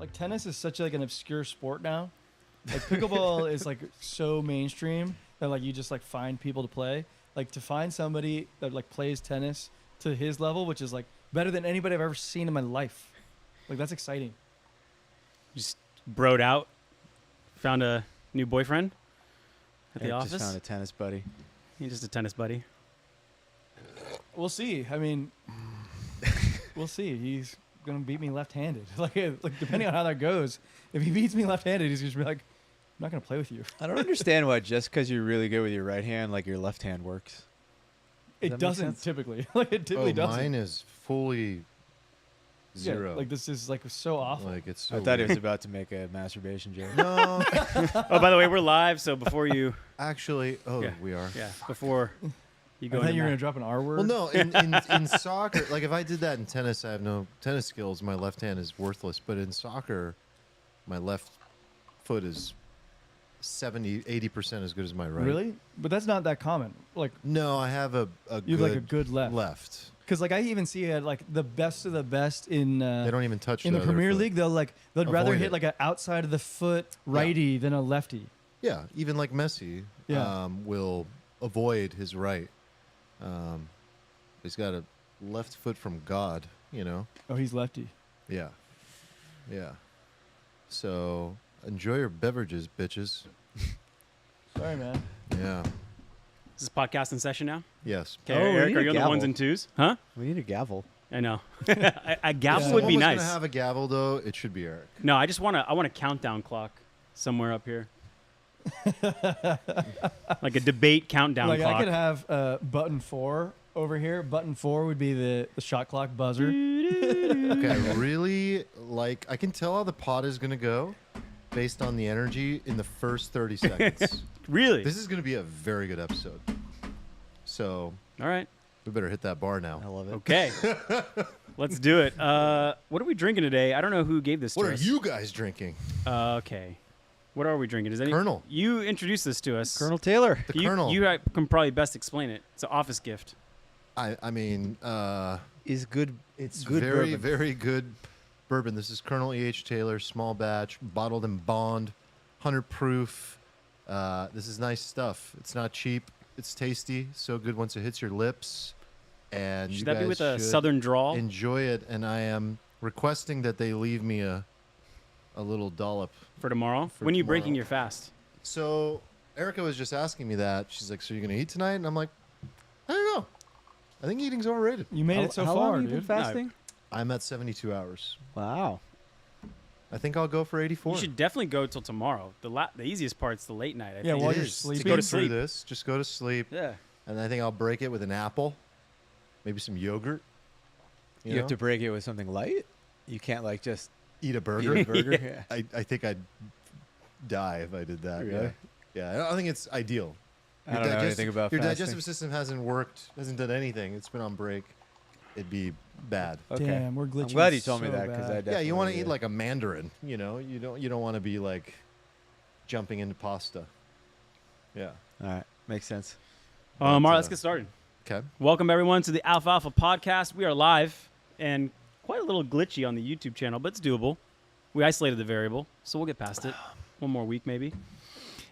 like tennis is such like an obscure sport now. Like pickleball is like so mainstream that like you just like find people to play. Like to find somebody that like plays tennis to his level, which is like better than anybody I've ever seen in my life. Like that's exciting. Just broed out. Found a new boyfriend at the Eric office. just found a tennis buddy. He's just a tennis buddy. We'll see. I mean, we'll see. He's gonna beat me left-handed. Like depending on how that goes, if he beats me left-handed, he's just be like, I'm not gonna play with you. I don't understand why just because you're really good with your right hand, like your left hand works. Does that It make doesn't sense? typically. Like it typically doesn't. Mine is fully zero. Yeah, like this is like so awful. Like it's so I thought he weird. was about to make a masturbation joke. No, Oh, by the way, we're live, so before you, actually, Yeah. we are. before you go I thought into you were ma- gonna drop an R word. Well, no, in soccer, like if I did that in tennis, I have no tennis skills. My left hand is worthless. But in soccer, my left foot is 80% as good as my right. Really? But that's not that common. Like No, I have a you good have like a good left. left. Because like I even see it like the best of the best in They don't even touch in the other Premier foot. League. They'd rather Avoid hit it. like an outside of the foot righty than a lefty. Yeah, even like Messi Yeah. will avoid his right. He's got a left foot from God, you know? Oh, he's lefty. Yeah. Yeah. So enjoy your beverages, bitches. Sorry, man. Yeah. Is this podcast in session now? Yes. Okay, Oh, we Eric, need are a you on the gavel. ones and twos? Huh? We need a gavel. I know. A gavel Yeah. would be Someone's nice. gonna have a gavel though. It should be Eric. No, I want a countdown clock somewhere up here. Like a debate countdown Like clock. I could have button 4 over here. Button 4 would be the shot clock buzzer. Okay, I really like. I can tell how the pod is gonna go, based on the energy in the first 30 seconds. Really? This is gonna be a very good episode. So All right. we better hit that bar now. I love it. Okay. Let's do it. What are we drinking today? I don't know who gave this What to are us. you guys drinking? Okay. What are we drinking? Is any Colonel. You introduced this to us. Colonel Taylor. The You, Colonel. you can probably best explain it. It's an office gift. I mean, Is good. It's it's good very, bourbon. very good bourbon. This is Colonel E.H. Taylor, small batch, bottled in bond, 100 proof. This is nice stuff. It's not cheap. It's tasty. So good once it hits your lips. And you Should that guys be with a should southern drawl? enjoy it. And I am requesting that they leave me a little dollop. For tomorrow? For When are you tomorrow. breaking your fast? So Erica was just asking me that. She's like, "So you're gonna eat tonight?" And I'm like, "I don't know. I think eating's overrated." You made it so how far, long have you been dude. fasting? I'm at 72 hours. Wow. I think I'll go for 84. You should definitely go till tomorrow. The easiest part's the late night. I Yeah, think. while It you're is. sleeping. To Go get to through sleep. this, just go to sleep. Yeah. And I think I'll break it with an apple, maybe some yogurt. You have to break it with something light. You can't like just eat a eat burger. a burger. Yeah. I think I'd die if I did that. Really? Yeah. I don't think it's ideal. I don't know anything about your fasting. digestive system hasn't worked, hasn't done anything. It's been on break. It'd be bad. Okay. Damn, we're glitching. I'm glad you told me so that because I bad. Yeah, you want to definitely, eat like a mandarin. You know, you don't want to be like jumping into pasta. Yeah. All right, makes sense. All right, But, let's get started. Okay. Welcome, everyone, to the Alfalfa podcast. We are live and quite a little glitchy on the YouTube channel, but it's doable. We isolated the variable, so we'll get past it. One more week, maybe.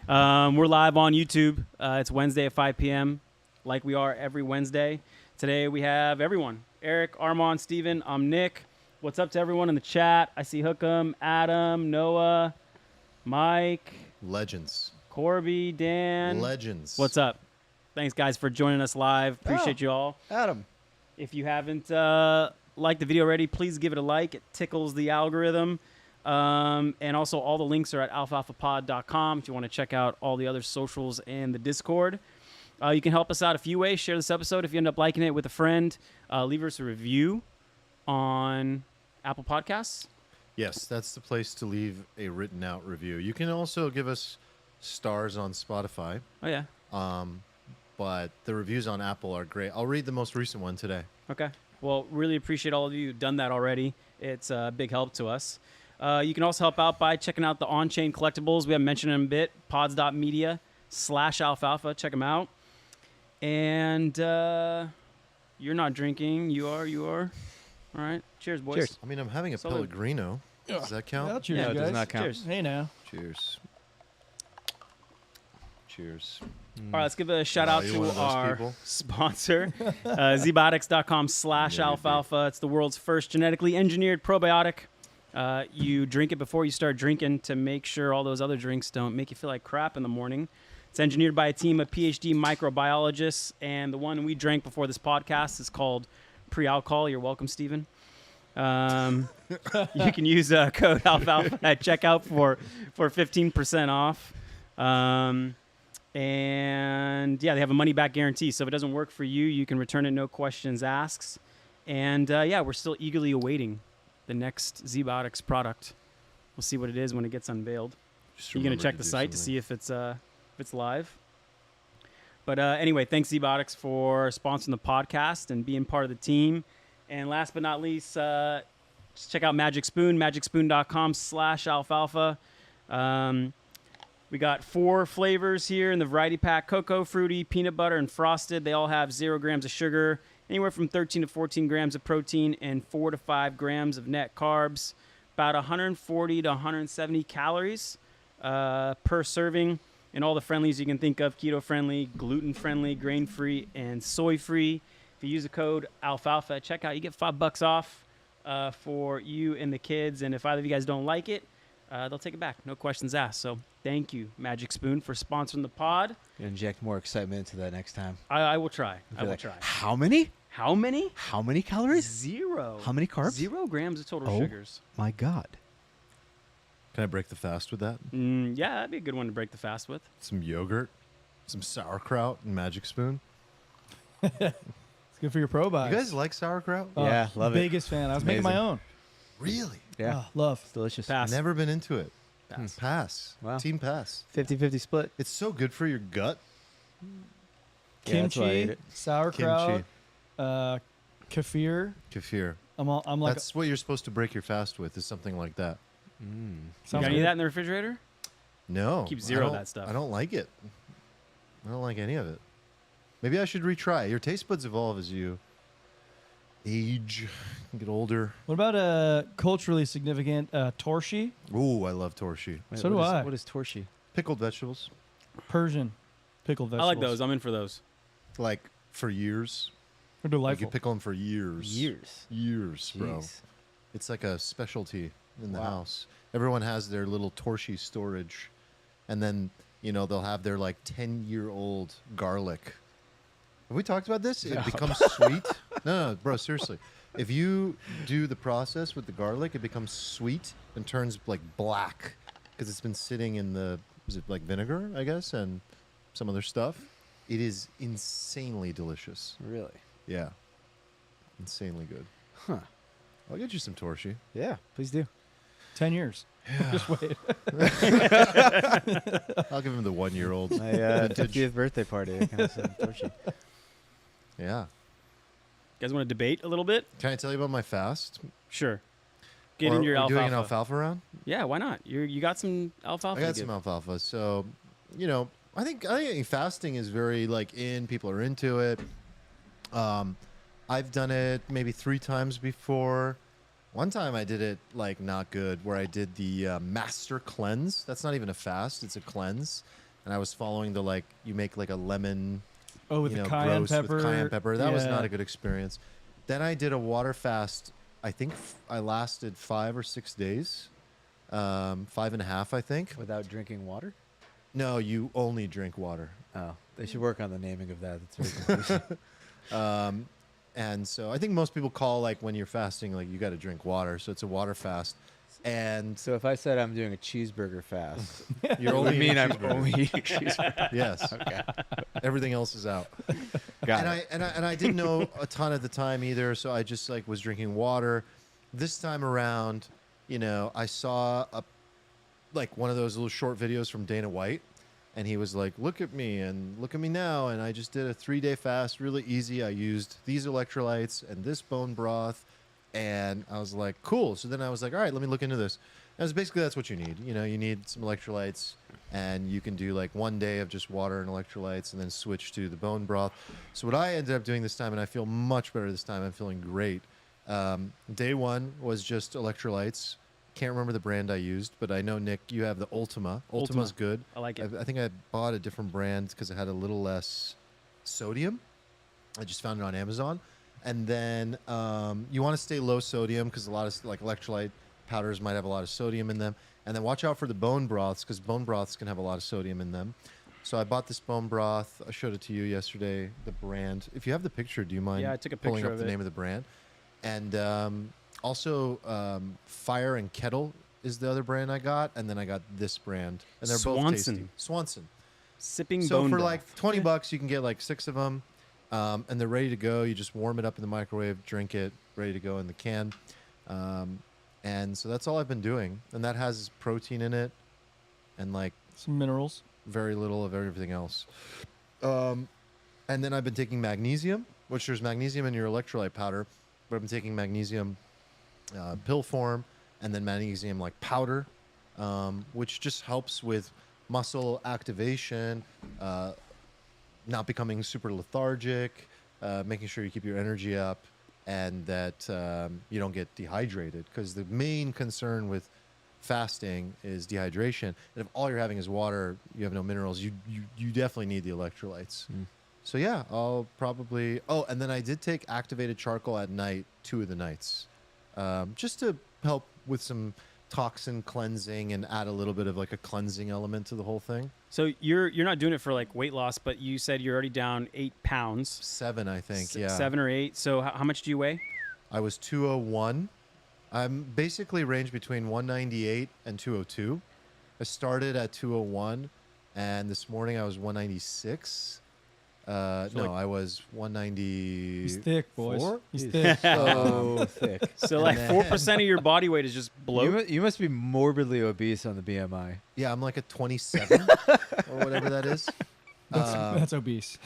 We're live on YouTube. It's Wednesday at 5 p.m., like we are every Wednesday. Today we have everyone. Eric, Armand, Steven, I'm Nick. What's up to everyone in the chat? I see Hookem, Adam, Noah, Mike, Legends. Corby, Dan. Legends. What's up? Thanks, guys, for joining us live. Appreciate you all. Adam. If you haven't liked the video already, please give it a like. It tickles the algorithm. And also, all the links are at alfalfapod.com if you want to check out all the other socials and the Discord. You can help us out a few ways. Share this episode if you end up liking it with a friend. Leave us a review on Apple Podcasts. Yes, that's the place to leave a written out review. You can also give us stars on Spotify, Oh, yeah. but the reviews on Apple are great. I'll read the most recent one today. Okay. Well, really appreciate all of you who've done that already. It's a big help to us. You can also help out by checking out the on-chain collectibles. We haven't mentioned them a bit. pods.media/alfalfa. Check them out. And you're not drinking. You are. All right. Cheers, boys. Cheers. I mean, I'm having a Salud. Pellegrino. Does that count? I'll cheers, Yeah, you it guys. does not count. Cheers. Hey now. Cheers. Cheers. All right, let's give a shout Wow, out you're to one of those our people. sponsor, zbiotics.com/alfalfa. It's the world's first genetically engineered probiotic. You drink it before you start drinking to make sure all those other drinks don't make you feel like crap in the morning. It's engineered by a team of PhD microbiologists, and the one we drank before this podcast is called Pre-Alcohol. You're welcome, Stephen. You can use code Alfalfa at checkout for 15% off. And yeah, they have a money back guarantee. So if it doesn't work for you, you can return it, no questions asked. And yeah, we're still eagerly awaiting the next ZBiotics product. We'll see what it is when it gets unveiled. Just You're gonna remember check the do site to something. see if it's live. But anyway, thanks ZBiotics for sponsoring the podcast and being part of the team. And last but not least, just check out Magic Spoon, magicspoon.com/alfalfa. We got 4 flavors here in the variety pack: cocoa, fruity, peanut butter, and frosted. They all have 0 grams of sugar, anywhere from 13 to 14 grams of protein, and 4 to 5 grams of net carbs. About 140 to 170 calories per serving. And all the friendlies you can think of: keto-friendly, gluten-friendly, grain-free, and soy-free. If you use the code Alfalfa at checkout, you get $5 off for you and the kids. And if either of you guys don't like it, they'll take it back. No questions asked. So thank you, Magic Spoon, for sponsoring the pod. Inject more excitement into that next time. I will try. I will Like, try. How many? How many? How many calories? 0. How many carbs? 0 grams of total Oh. sugars. My God. Can I break the fast with that? Yeah, that'd be a good one to break the fast with. Some yogurt, some sauerkraut, and Magic Spoon. It's good for your probiotics. You guys like sauerkraut? Yeah, love it. Biggest fan. I was making my amazing. own. Really? Yeah. Oh, love. It's delicious. Pass. Never been into it. Pass. Pass. Wow. Team pass. 50-50 split. It's so good for your gut. Yeah, that's why I ate Kimchi, it. sauerkraut, Kimchi. kefir. Kefir. I'm like, That's what you're supposed to break your fast with, is something like that. You sounds got any of good. that in the refrigerator? No. Keep I 0 of don't- that stuff. I don't like it. I don't like any of it. Maybe I should retry. Your taste buds evolve as you age, get older. What about culturally significant torshi? Ooh, I love torshi. So do what is- I. What is torshi? Pickled vegetables. Persian pickled I vegetables. like those. I'm in for those. Like for years. They're Like you delightful. pickle them for years. Years. Years, bro. Jeez. It's like a specialty in the Wow. house. Everyone has their little torshi storage. And then, they'll have their like 10-year-old garlic. Have we talked about this? It becomes sweet. No, bro, seriously. If you do the process with the garlic, it becomes sweet and turns like black because it's been sitting in is it like vinegar, I guess, and some other stuff. It is insanely delicious. Really? Yeah. Insanely good. Huh. I'll get you some torshi. Yeah, please do. 10 years. Just wait. I'll give him the 1-year-old. My Vintage. 50th birthday party. I kind of said torshi. Yeah. You guys want to debate a little bit? Can I tell you about my fast? Sure. Get Or into your are we alfalfa. doing an alfalfa round? Yeah, why not? You got some alfalfa. I to got give. some alfalfa. So, I think fasting is very in. People are into it. I've done it maybe 3 times before. One time I did it not good, where I did the master cleanse. That's not even a fast; it's a cleanse. And I was following the you make a lemon, Oh, with the cayenne roast pepper. with cayenne pepper. That was Yeah. not a good experience. Then I did a water fast. I think I lasted 5 or 6 days, 5.5, I think. Without drinking water? No, you only drink water. Oh, they should work on the naming of that. That's very confusing. And so I think most people call when you're fasting, you got to drink water. So it's a water fast. And So if I said I'm doing a cheeseburger fast, you're it would only mean eating I'm cheeseburger. only eating cheeseburger. Yes. Okay. Everything else is out. Got and it. I didn't know a ton at the time either, so I just was drinking water. This time around, I saw one of those little short videos from Dana White, and he was like, "Look at me and look at me now." And I just did a 3-day fast, really easy. I used these electrolytes and this bone broth, and I was like, "Cool." So then I was like, "All right, let me look into this." And it's basically that's what you need. You need some electrolytes, and you can do 1 day of just water and electrolytes, and then switch to the bone broth. So what I ended up doing this time, and I feel much better this time. I'm feeling great. Day 1 was just electrolytes, Can't remember the brand I used, but I know, Nick, you have the Ultima. Ultima's good. I like it. I think I bought a different brand because it had a little less sodium. I just found it on Amazon. And then you want to stay low sodium because a lot of like electrolyte powders might have a lot of sodium in them. And then watch out for the bone broths because bone broths can have a lot of sodium in them. So I bought this bone broth. I showed it to you yesterday, the brand. If you have the picture, do you mind Yeah, I took a pulling picture up of the it. name of the brand? And also Fire and Kettle is the other brand I got. And then I got this brand. And they're both Swanson. tasty. Swanson. Sipping So bone for broth. like $20, you can get like 6 of them. And they're ready to go. You just warm it up in the microwave, drink it, ready to go in the can. And so that's all I've been doing. And that has protein in it and like Some minerals. very little of everything else. And then I've been taking magnesium, which there's magnesium in your electrolyte powder, but I've been taking magnesium pill form and then magnesium like powder, which just helps with muscle activation, not becoming super lethargic, making sure you keep your energy up, and that you don't get dehydrated. Because the main concern with fasting is dehydration. And if all you're having is water, you have no minerals, you definitely need the electrolytes. So yeah, I'll probably... Oh, and then I did take activated charcoal at night 2 of the nights, just to help with some toxin cleansing and add a little bit of like a cleansing element to the whole thing. So you're not doing it for like weight loss, but you said you're already down 8 pounds. 7, I think. Yeah. 7 or 8. So how much do you weigh? I was 201. I'm basically ranged between 198 and 202. I started at 201, and this morning I was 196. No, I was 190. He's thick, boys. Four? He's thick. So thick. So like 4% of your body weight is just bloat. You must be morbidly obese on the BMI. Yeah, I'm like a 27 or whatever that is. That's obese.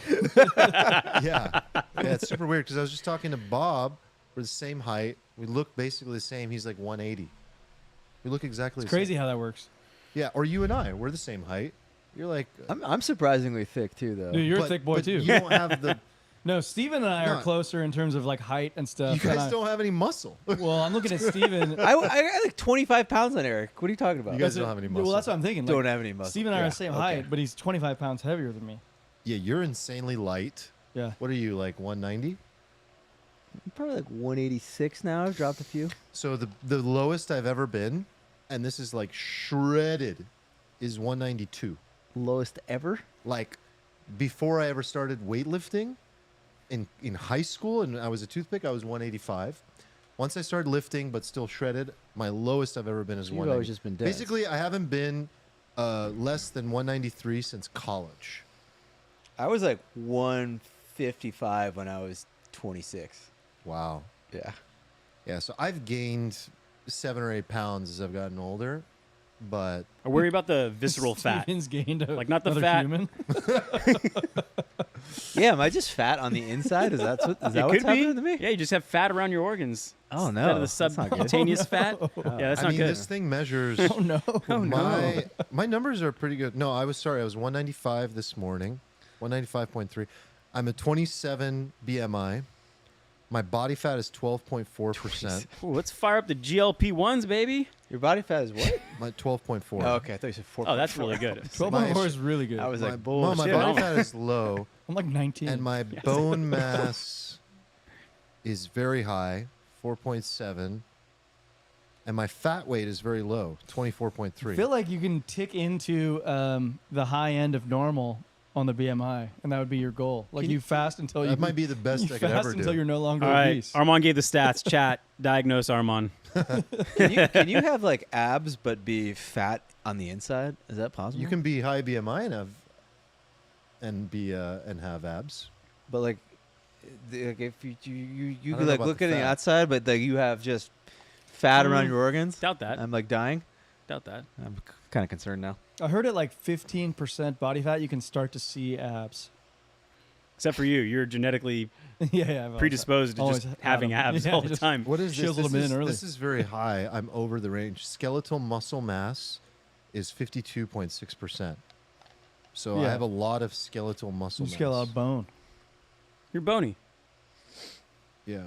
Yeah, it's super weird because I was just talking to Bob. We're the same height. We look basically the same. He's like 180. We look exactly It's the crazy same. how that works. Yeah, or you and I, we're the same height. You're like... I'm surprisingly thick too, though. Dude, you're a but- thick boy but too. You don't have the... No, Steven and I are No. closer in terms of like height and stuff. You and guys don't have any muscle. Well, I'm looking at Steven. I got like 25 pounds on Eric. What are you talking about? You guys don't have any muscle. Well, that's what I'm thinking. Don't Like, have any muscle. Steven and I are Yeah, the same okay. height, but he's 25 pounds heavier than me. Yeah, you're insanely light. Yeah. What are you, like 190? I'm probably like 186 now. I've dropped a few. So the lowest I've ever been, and this is like shredded, is 192. Lowest ever. Like before I ever started weightlifting in high school, and I was a toothpick, I was 185. Once I started lifting, but still shredded, my lowest I've ever been is You've 190. always just been dense. Basically, I haven't been less than 193 since college. I was like 155 when I was 26. Wow. Yeah. Yeah, so I've gained 7 or 8 pounds as I've gotten older, but I worry about the visceral fat. Steven's gained Like, not the another fat. human. Yeah, am I just fat on the inside? Is that It what's could be. happening to me? Yeah, you just have fat around your organs. Oh Instead no, of the that's not good. subcutaneous fat. Yeah, that's I not mean, good. this thing measures. Oh no. My numbers are pretty good. No, I was 195 this morning, 195.3. I'm a 27 BMI. My body fat is 12.4%. Ooh, let's fire up the GLP-1s, baby. Your body fat is what? My 12.4. Oh, okay, I thought you said 4. Oh, that's really good. 12.4 is really good. I was My, like, no, my bullshit. body no. fat is low, I'm like 19. and my bone mass is very high, 4.7, and my fat weight is very low, 24.3. I feel like you can tick into the high end of normal on the BMI, and that would be your goal. Like Can you you- fast until you that might be the best you I could fast ever until do. you're no longer All right, obese. Armand gave the stats. Chat, diagnose Armand. Can you have like abs but be fat on the inside? Is that possible? You can be high BMI and have abs. but like if you I could don't know like about look the at the fat. outside, but like you have just fat around Mm. your organs. Doubt that. I'm like dying. Doubt that. I'm kind of concerned now. I heard at like 15% body fat, you can start to see abs. Except for you, you're genetically yeah. I've predisposed to always just had having them. abs Yeah, all the just- time. What is this? Chiseled them in early. This is very high. I'm over the range. Skeletal muscle mass is 52.6%. So I Yeah. have a lot of skeletal muscle You mass. just get a lot of bone. You're bony. Yeah.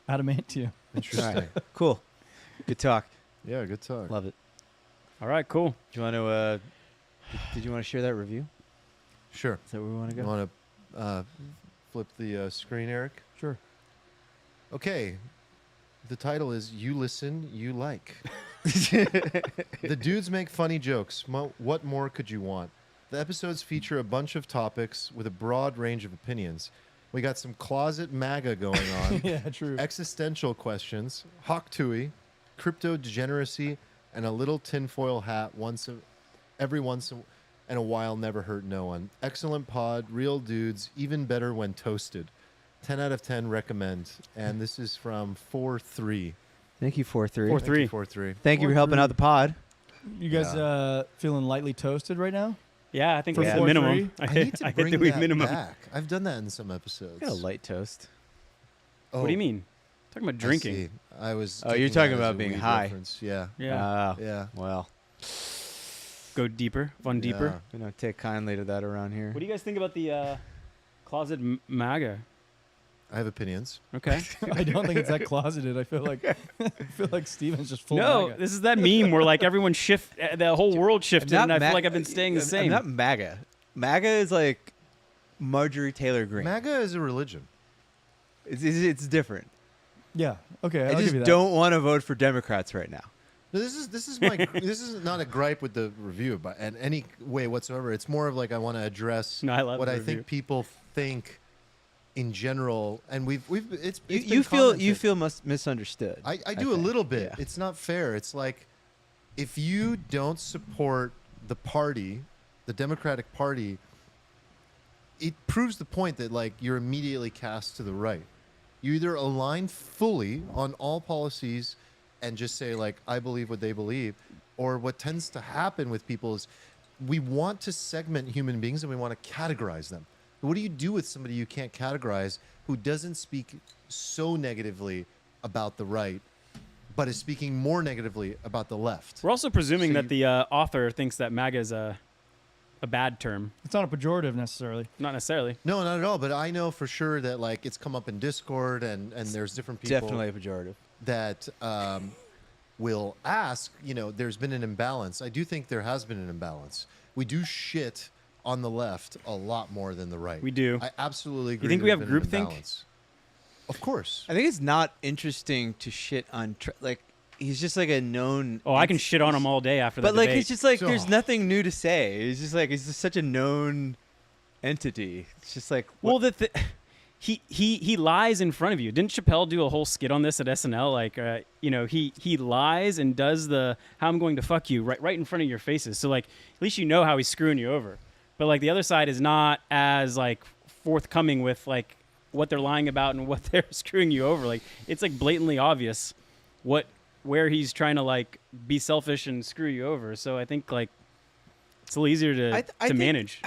Adamantium. Interesting. All right, cool. Good talk. Yeah, good talk. Love it. All right, cool. Do you want to? Did you want to share that review? Sure. Is that where we want to You go? want to flip the screen, Eric? Sure. Okay. The title is "You Listen, You Like." The dudes make funny jokes. What more could you want? The episodes feature a bunch of topics with a broad range of opinions. We got some closet MAGA going on, Yeah, true. existential questions, hawk tui, crypto degeneracy, and a little tinfoil hat every once in a while never hurt no one. Excellent pod, real dudes, even better when toasted. 10 out of 10 recommend. And this is from 4-3. Thank you, 4-3. 4-3. 4-3. Thank you for helping 4-3. out the pod. You guys feeling lightly toasted right now? Yeah, I think For that's the 4-3? minimum. I need to I hit bring the week that minimum. back. I've done that in some episodes. Got a light toast. What do you mean? Talking about I drinking. see. I was. Oh, you're taking talking that as about a being weed high. reference. Yeah. Yeah. Yeah. Well, Go deeper. Fun deeper. we don't take kindly to that around here. What do you guys think about the closet MAGA? I have opinions. Okay. I don't think it's that closeted. I feel like Steven's just full. No, MAGA. this is that meme where like everyone the whole world shifted, and I feel like I've been staying the I'm same. not MAGA. MAGA is like Marjorie Taylor Greene. MAGA is a religion. It's different. Yeah. Okay. I I'll give just you that. don't want to vote for Democrats right now. No, this is my this is not a gripe with the review, but in any way whatsoever. It's more of like I want to address No, I love what the I review. think people think in general, and it's You feel misunderstood. I do think. a little bit. Yeah. It's not fair. It's like if you don't support the party, the Democratic Party, it proves the point that like you're immediately cast to the right. You either align fully on all policies and just say like I believe what they believe, or what tends to happen with people is we want to segment human beings and we want to categorize them. What do you do with somebody you can't categorize who doesn't speak so negatively about the right, but is speaking more negatively about the left? We're also presuming So that the author thinks that MAGA is a bad term. It's not a pejorative necessarily. Not necessarily. No, not at all. But I know for sure that like it's come up in Discord and there's different people Definitely a pejorative. that will ask, there's been an imbalance. I do think there has been an imbalance. We do shit on the left a lot more than the right. We do. I absolutely agree. think we there's have been an groupthink? imbalance. Of course. I think it's not interesting to shit on like he's just like a known. Oh, I can shit on him all day after But the like debate. it's just like So- there's nothing new to say. It's just like it's just such a known entity. It's just like Well, he lies in front of you. Didn't Chappelle do a whole skit on this at SNL? Like, he lies and does the how I'm going to fuck you right in front of your faces. So like, at least you know how he's screwing you over. But like the other side is not as like forthcoming with like what they're lying about and what they're screwing you over. Like it's like blatantly obvious where he's trying to like be selfish and screw you over. So I think like it's a little easier to I think- manage.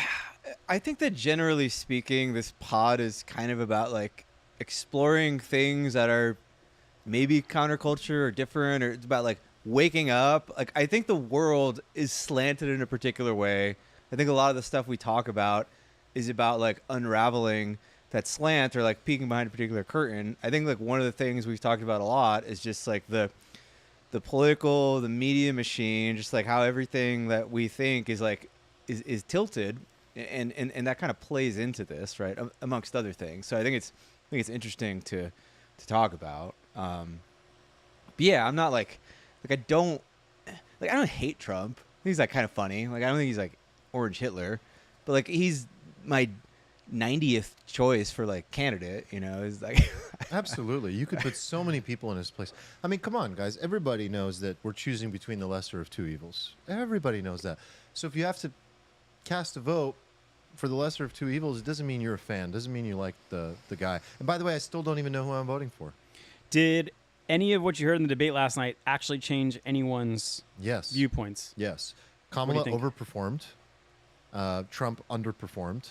I think that generally speaking, this pod is kind of about like exploring things that are maybe counterculture or different, or it's about like waking up. Like I think the world is slanted in a particular way. I think a lot of the stuff we talk about is about like unraveling that slant or like peeking behind a particular curtain. I think like one of the things we've talked about a lot is just like the political, the media machine, just like how everything that we think is like is tilted. And that kind of plays into this, right? Amongst other things. So I think it's interesting to talk about. But yeah, I'm not like I don't hate Trump. I think he's like kind of funny. Like I don't think he's like Orange Hitler, but like he's my 90th choice for like candidate. Is like Absolutely. You could put so many people in his place. I mean, come on, guys. Everybody knows that we're choosing between the lesser of two evils. Everybody knows that. So if you have to cast a vote for the lesser of two evils, it doesn't mean you're a fan. Doesn't mean you like the guy. And by the way, I still don't even know who I'm voting for. Did any of what you heard in the debate last night actually change anyone's Yes. viewpoints? Yes. do you Kamala think? overperformed. Trump underperformed.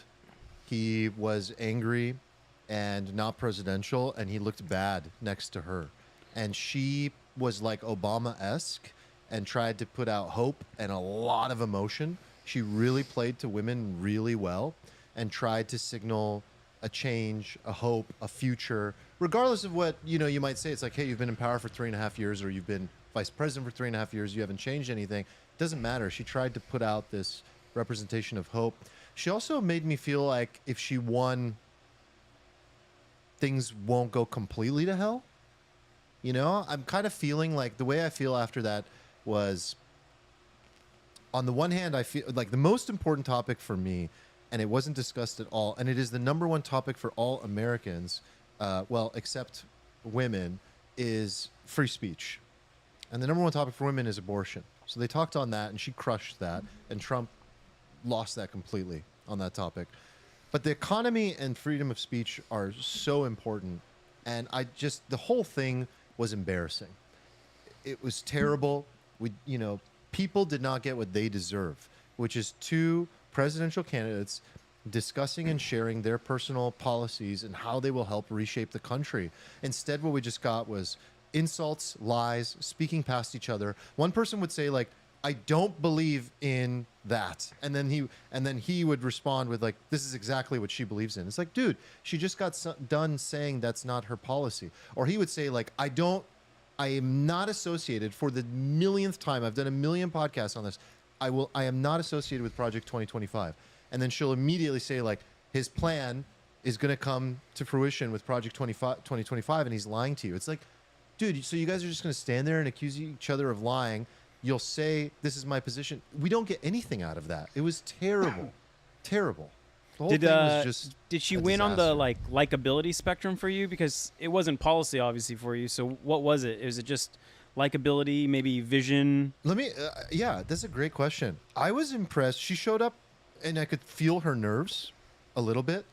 He was angry and not presidential, and he looked bad next to her. And she was like Obama-esque and tried to put out hope and a lot of emotion. She really played to women really well and tried to signal a change, a hope, a future, regardless of what you might say. It's like, hey, you've been in power for 3.5 years, or you've been vice president for 3.5 years. You haven't changed anything. It doesn't matter. She tried to put out this representation of hope. She also made me feel like if she won, things won't go completely to hell. You know, I'm kind of feeling like the way I feel after that was, on the one hand, I feel like the most important topic for me, and it wasn't discussed at all, and it is the number one topic for all Americans, well, except women, is free speech. And the number one topic for women is abortion. So they talked on that, and she crushed that, and Trump lost that completely on that topic. But the economy and freedom of speech are so important, and the whole thing was embarrassing. It was terrible. People did not get what they deserve, which is two presidential candidates discussing and sharing their personal policies and how they will help reshape the country. Instead, what we just got was insults, lies, speaking past each other. One person would say, like, I don't believe in that. And then he would respond with, like, this is exactly what she believes in. It's like, dude, she just got done saying that's not her policy. Or he would say, like, I am not associated, for the millionth time, I've done a million podcasts on this, I am not associated with Project 2025. And then she'll immediately say, like, his plan is going to come to fruition with Project 2025, and he's lying to you. It's like, dude, so you guys are just going to stand there and accuse each other of lying. You'll say, this is my position. We don't get anything out of that. It was terrible. Terrible. The whole thing was just did she a win on disaster. the likability spectrum for you? Because it wasn't policy, obviously, for you. So what was it? Is it just likability, maybe vision? Yeah, that's a great question. I was impressed. She showed up, and I could feel her nerves a little bit.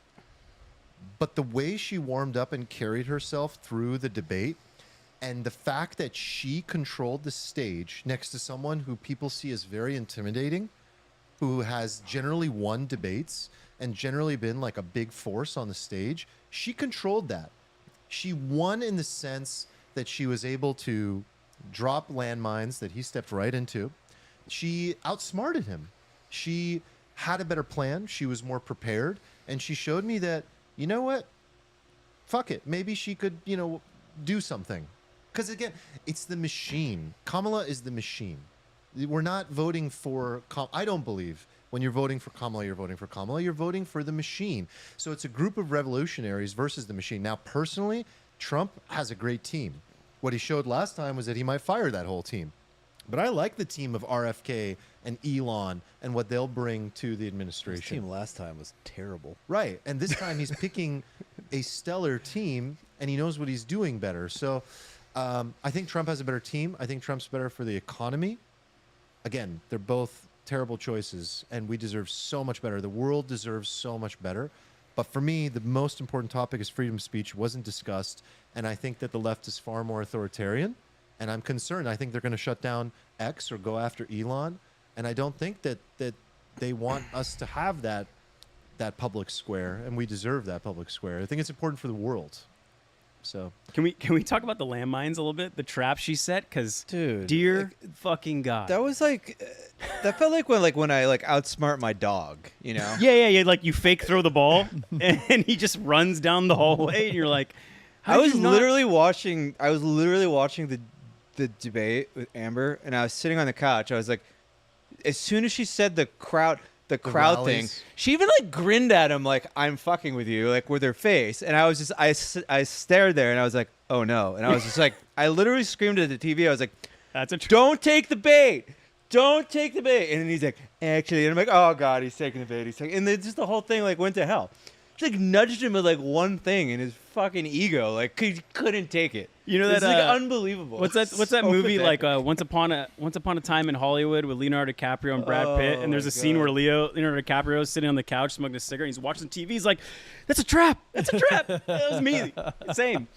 But the way she warmed up and carried herself through the debate, and the fact that she controlled the stage next to someone who people see as very intimidating, who has generally won debates and generally been like a big force on the stage, she controlled that. She won in the sense that she was able to drop landmines that he stepped right into. She outsmarted him. She had a better plan. She was more prepared. And she showed me that, you know what? Fuck it. Maybe she could, do something. Because again, it's the machine. Kamala is the machine. We're not voting for, I don't believe when you're voting for Kamala, you're voting for Kamala. You're voting for the machine. So it's a group of revolutionaries versus the machine. Now, personally, Trump has a great team. What he showed last time was that he might fire that whole team. But I like the team of RFK and Elon and what they'll bring to the His administration. team last time was terrible. Right. And this time he's picking a stellar team, and he knows what he's doing better. So I think Trump has a better team. I think Trump's better for the economy. Again, they're both terrible choices, and we deserve so much better. The world deserves so much better. But for me, the most important topic is freedom of speech. Wasn't discussed, and I think that the left is far more authoritarian, and I'm concerned. I think they're going to shut down X or go after Elon, and I don't think that they want us to have that public square, and we deserve that public square. I think it's important for the world. So Can we talk about the landmines a little bit? The trap she set? Because, Dude, dear fucking God. That was like, that felt like when I outsmart my dog, Yeah. Like you fake throw the ball, and he just runs down the hallway, and you're like, I was literally watching the debate with Amber, and I was sitting on the couch. I was like, as soon as she said the crowd thing, rallies. she even grinned at him like, I'm fucking with you, with her face. And I was just, I stared there, and I was like, oh no. And I was just like, I literally screamed at the TV. I was like, That's a don't take the bait. Don't take the bait. And then he's like, actually. And I'm like, oh God, he's taking the bait. And then just the whole thing went to hell. She nudged him with one thing, and his fucking ego, he couldn't take it. You know It's that unbelievable. What's that So movie pathetic. Once Upon a Time in Hollywood with Leonardo DiCaprio and Brad Pitt, and there's a scene where Leonardo DiCaprio is sitting on the couch smoking a cigarette, and he's watching the TV. He's like, "That's a trap! That's a trap!" That was me. Same.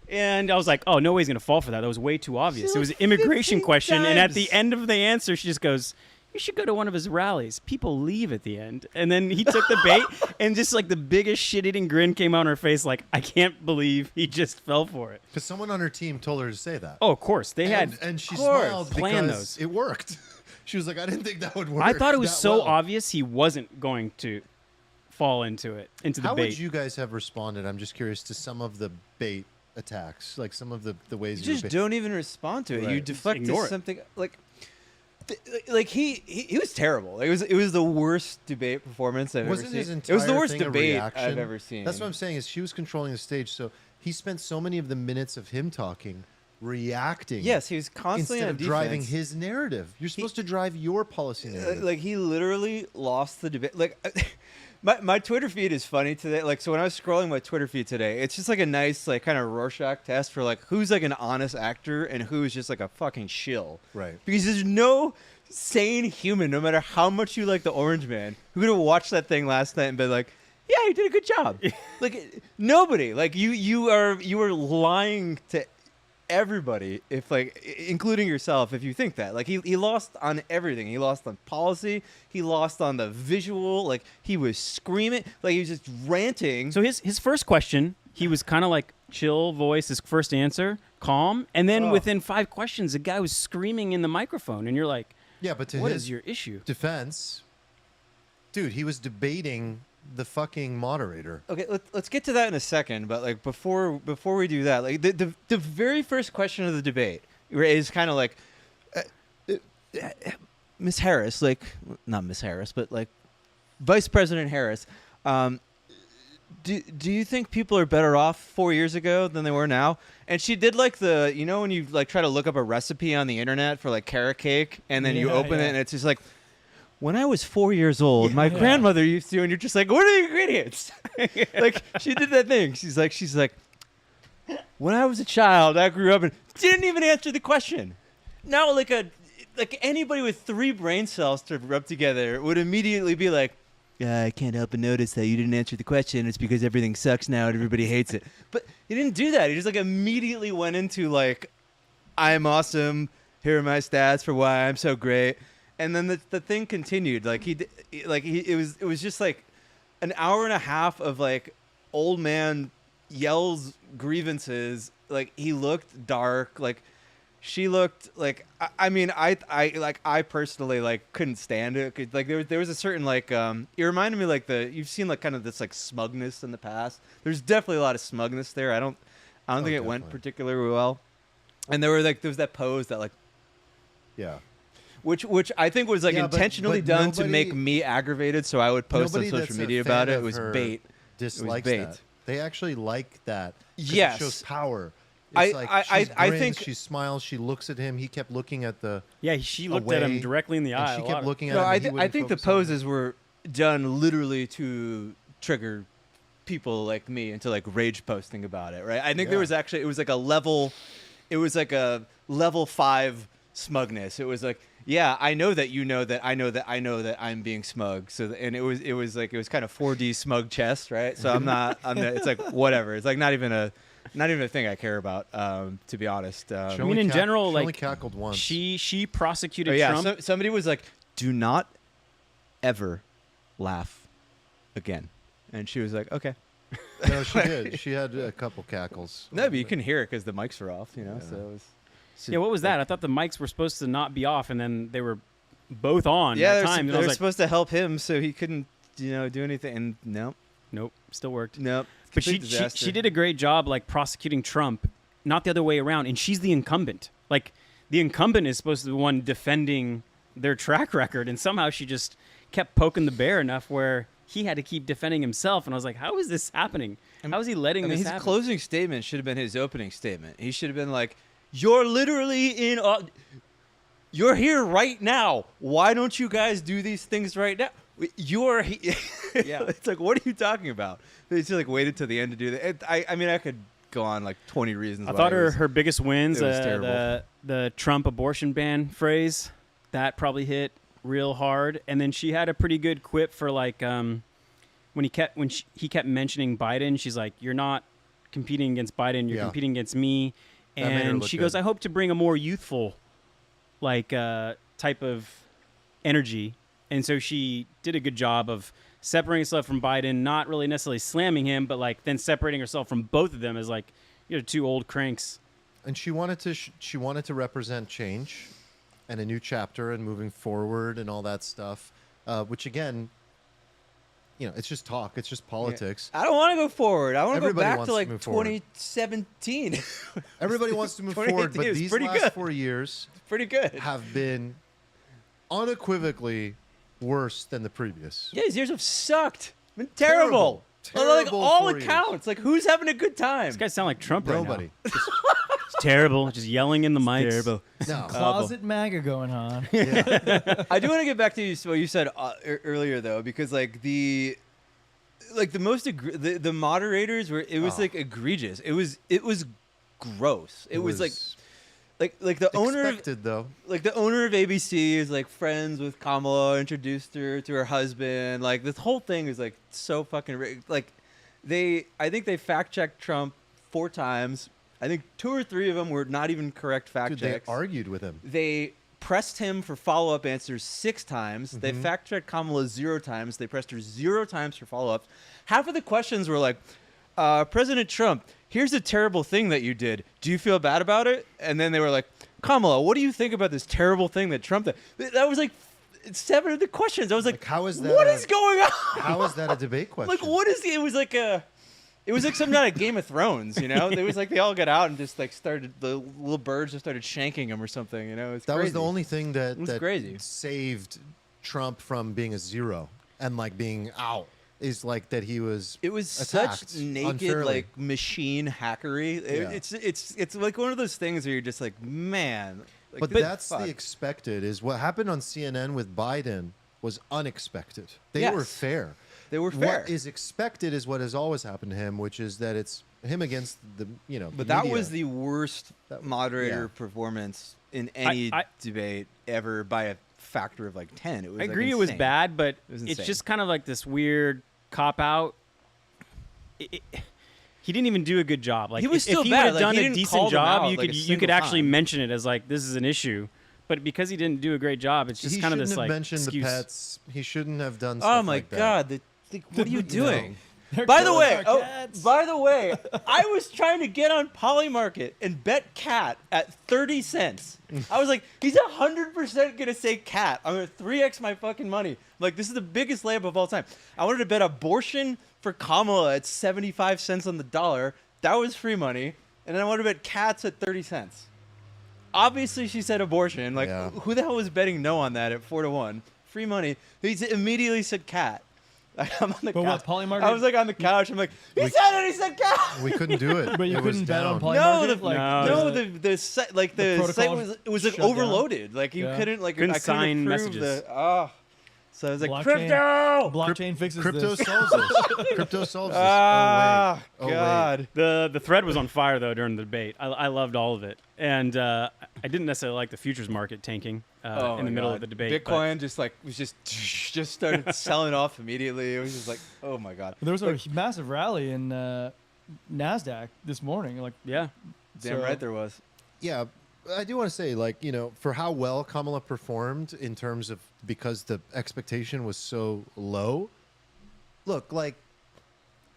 And I was like, "Oh, no way he's gonna fall for that. That was way too obvious." It was an immigration 15 question, and at the times. end of the answer, she just goes, "You should go to one of his rallies. People leave at the end." And then he took the bait, and just the biggest shit-eating grin came on her face. I can't believe he just fell for it. because someone on her team told her to say that. Oh, of course they had. and she course, smiled planned because those. it worked. She was like, I didn't think that would work. I thought it was that so well. obvious he wasn't going to fall into the How bait. would you guys have responded? I'm just curious to some of the bait attacks, like some of the ways You just don't even respond to it. You Right. deflect Ignore to it. something like he was terrible. It was the worst debate performance I've Wasn't ever his seen. entire It was the worst thing a debate reaction? I've ever seen. That's what I'm saying. Is she was controlling the stage, so he spent so many of the minutes of him talking, reacting. Yes, he was constantly instead on of driving defense. his narrative. You're supposed to drive your policy narrative. Like he literally lost the debate. Like my Twitter feed is funny today. Like so when I was scrolling my Twitter feed today, it's just like a nice like kind of Rorschach test for like who's like an honest actor and who's just like a fucking shill. Right. Because there's no sane human, no matter how much you like the Orange Man, who could have watched that thing last night and been like, yeah, you did a good job. Like nobody. Like you are lying to everybody, if like including yourself, if you think that. Like he lost on everything. He lost on policy, he lost on the visual, like he was screaming, like he was just ranting. So his first question, he was kind of like chill voice, his first answer, calm, and then within 5 questions the guy was screaming in the microphone and you're like, Yeah, but to what his is your issue? defense, dude, he was debating the fucking moderator. Okay, let's get to that in a second. But like before we do that, like the very first question of the debate is kind of like, Miss Harris, like not Miss Harris, but like Vice President Harris. Do you think people are better off 4 years ago than they were now? And she did like the, you know, when you like try to look up a recipe on the internet for like carrot cake, and then you Yeah, open yeah. it and it's just like, when I was 4 years old, my Yeah. grandmother used to, and you're just like, what are the ingredients? Like she did that thing. She's like, when I was a child, I grew up and didn't even answer the question. Now, like anybody with 3 brain cells to rub together would immediately be like, yeah, I can't help but notice that you didn't answer the question. It's because everything sucks now and everybody hates it. But he didn't do that. He just like immediately went into like, I'm awesome. Here are my stats for why I'm so great. And then the thing continued. Like it was just like an hour and a half of like old man yells grievances. Like he looked dark. Like she looked like I personally like couldn't stand it. 'Cause, like there was a certain like it reminded me like you've seen like kind of this like smugness in the past. There's definitely a lot of smugness there. I don't think it went definitely. particularly well. And there was that pose that like Yeah. which I think was like Yeah, but intentionally done to nobody- make me aggravated, so I would post on Nobody social that's a media fan about it. It of was her bait. Dislikes bait. that. They actually like that. 'Cause Yes. It shows power. I- It's like I- she I grins, think- she smiles, she looks at him. He kept looking at the Yeah, she looked at him away, directly in the eye. and she a lot kept of- looking at No, him. I, and he I wouldn't think the focus on her. poses were done literally to trigger people like me into like rage posting about it, right? I think there Yeah. was actually it was like a level 5 smugness. It was like, yeah, I know that you know that I know that I'm being smug. So and it was kind of 4D smug chess, right? So I'm not it's like whatever. It's like not even a thing I care about, to be honest. She I only mean, in general, she only like, cackled once. She prosecuted Oh, yeah, Trump. somebody was like, "Do not ever laugh again," and she was like, "Okay." No, she did. She had a couple cackles. No, but you can hear it because the mics are off, you know. Yeah. So it was. Yeah, what was that? I thought the mics were supposed to not be off, and then they were both on Yeah, at they're, times. And I they're was like, supposed to help him so he couldn't, do anything. And nope, still worked. nope. But Complete disaster. she did a great job, like, prosecuting Trump, not the other way around. And she's the incumbent. Like, the incumbent is supposed to be the one defending their track record, and somehow she just kept poking the bear enough where he had to keep defending himself. And I was like, how is this happening? How is he letting I mean, this his happen? closing statement should have been his opening statement. He should have been like, "You're literally in. You're here right now. Why don't you guys do these things right now? You're." Yeah. It's like, what are you talking about? They just like waited till the end to do that. I mean, I could go on like 20 reasons. I why thought it was- her biggest wins, it was terrible. the Trump abortion ban phrase, that probably hit real hard. And then she had a pretty good quip for like when he kept mentioning Biden. She's like, "You're not competing against Biden. You're Yeah. competing against me." That made her And look she goes, good. "I hope to bring a more youthful, like type of energy." And so she did a good job of separating herself from Biden, not really necessarily slamming him, but like then separating herself from both of them as like, you're 2 old cranks. And she wanted to represent change and a new chapter and moving forward and all that stuff, which again, it's just talk. It's just politics. I don't want to go forward. I want to go Everybody back wants to to like move forward. 2017. Everybody wants to move forward, 2018 but was these pretty last good. 4 years Pretty good. have been unequivocally worse than the previous. Yeah, these years have sucked. Been terrible. Like Terrible all 4 years. accounts. Like who's having a good time? These guys sound like Trump right Nobody. now. It's terrible. Just yelling in the mics. Terrible. No. Closet MAGA going on. Yeah. I do want to get back to what you said earlier though, because like the the moderators were like egregious. It was gross. It was like the owner of, Expected, though. like the owner of ABC is like friends with Kamala, introduced her to her husband. Like this whole thing is like so fucking like I think they fact checked Trump 4 times. I think 2 or 3 of them were not even correct fact Dude, they checks. argued with him. They pressed him for follow-up answers 6 times. They Mhm. fact-checked Kamala 0 times. They pressed her 0 times for follow-ups. Half of the questions were like, President Trump, here's a terrible thing that you did. Do you feel bad about it? And then they were like, Kamala, what do you think about this terrible thing that Trump did? That was like 7 of the questions. I was like, how is that? what is going on? How is that a debate question? Like, what is it? It was like some kind of Game of Thrones, you know? It was like they all got out and just like the little birds just started shanking him or something, you know? It's That was the crazy. only thing It was that crazy. saved Trump from being a 0 and like being out. Is like that he was. It was attacked such naked, unfairly. like machine hackery. Yeah. It's like one of those things where you're just like, man. Like, But this- that's fuck. the expected. Is what happened on CNN with Biden was unexpected. They Yes. were fair. They were fair. What is expected is what has always happened to him, which is that it's him against the But the that media. was the worst moderator yeah. performance in any I- debate ever by a factor of like 10. It was I agree it was insane. bad, but was it's insane. just kind of like this weird cop out. He didn't even do a good job. Like He was if still he bad. would have Like, done he a didn't decent call them job, out, you like, could a you could single actually time. mention it as like this is an issue. But because he didn't do a great job, it's just he kind of shouldn't this have like mentioned excuse. the pets. He shouldn't have done. Oh Stuff my like that. god! What are you doing? They're By the killing way, our cats. I was trying to get on Polymarket and bet cat at 30 cents. I was like, he's 100% gonna say cat. I'm gonna 3x my fucking money. I'm like, this is the biggest layup of all time. I wanted to bet abortion for Kamala at 75 cents on the dollar. That was free money. And then I wanted to bet cats at 30 cents. Obviously, she said abortion. Like, Yeah. who the hell was betting no on that at 4-1? Free money. He immediately said cat. I'm on the But couch. what, Polymarket? I was like on the couch. I'm like, he We- said it. He said cat. We couldn't do it. But you It was couldn't bet on down. Polymarket? No, the, like, No. the site, like the the site protocol was like shut down? overloaded. Like you Yeah. couldn't like Couldn't I sign couldn't approve messages. So I was like, Blockchain. crypto. Blockchain fixes Crypto this. solves this. Crypto solves this. Ah, oh wait. God. The thread was on fire though during the debate. I loved all of it, and I didn't necessarily like the futures market tanking Oh in the my middle God. of the debate. but- Bitcoin just started selling off immediately. It was just like, oh my God. There was a massive rally in NASDAQ this morning. Like, yeah, Damn so- right there was. Yeah, I do want to say, like, for how well Kamala performed in terms of because the expectation was so low. Look, like,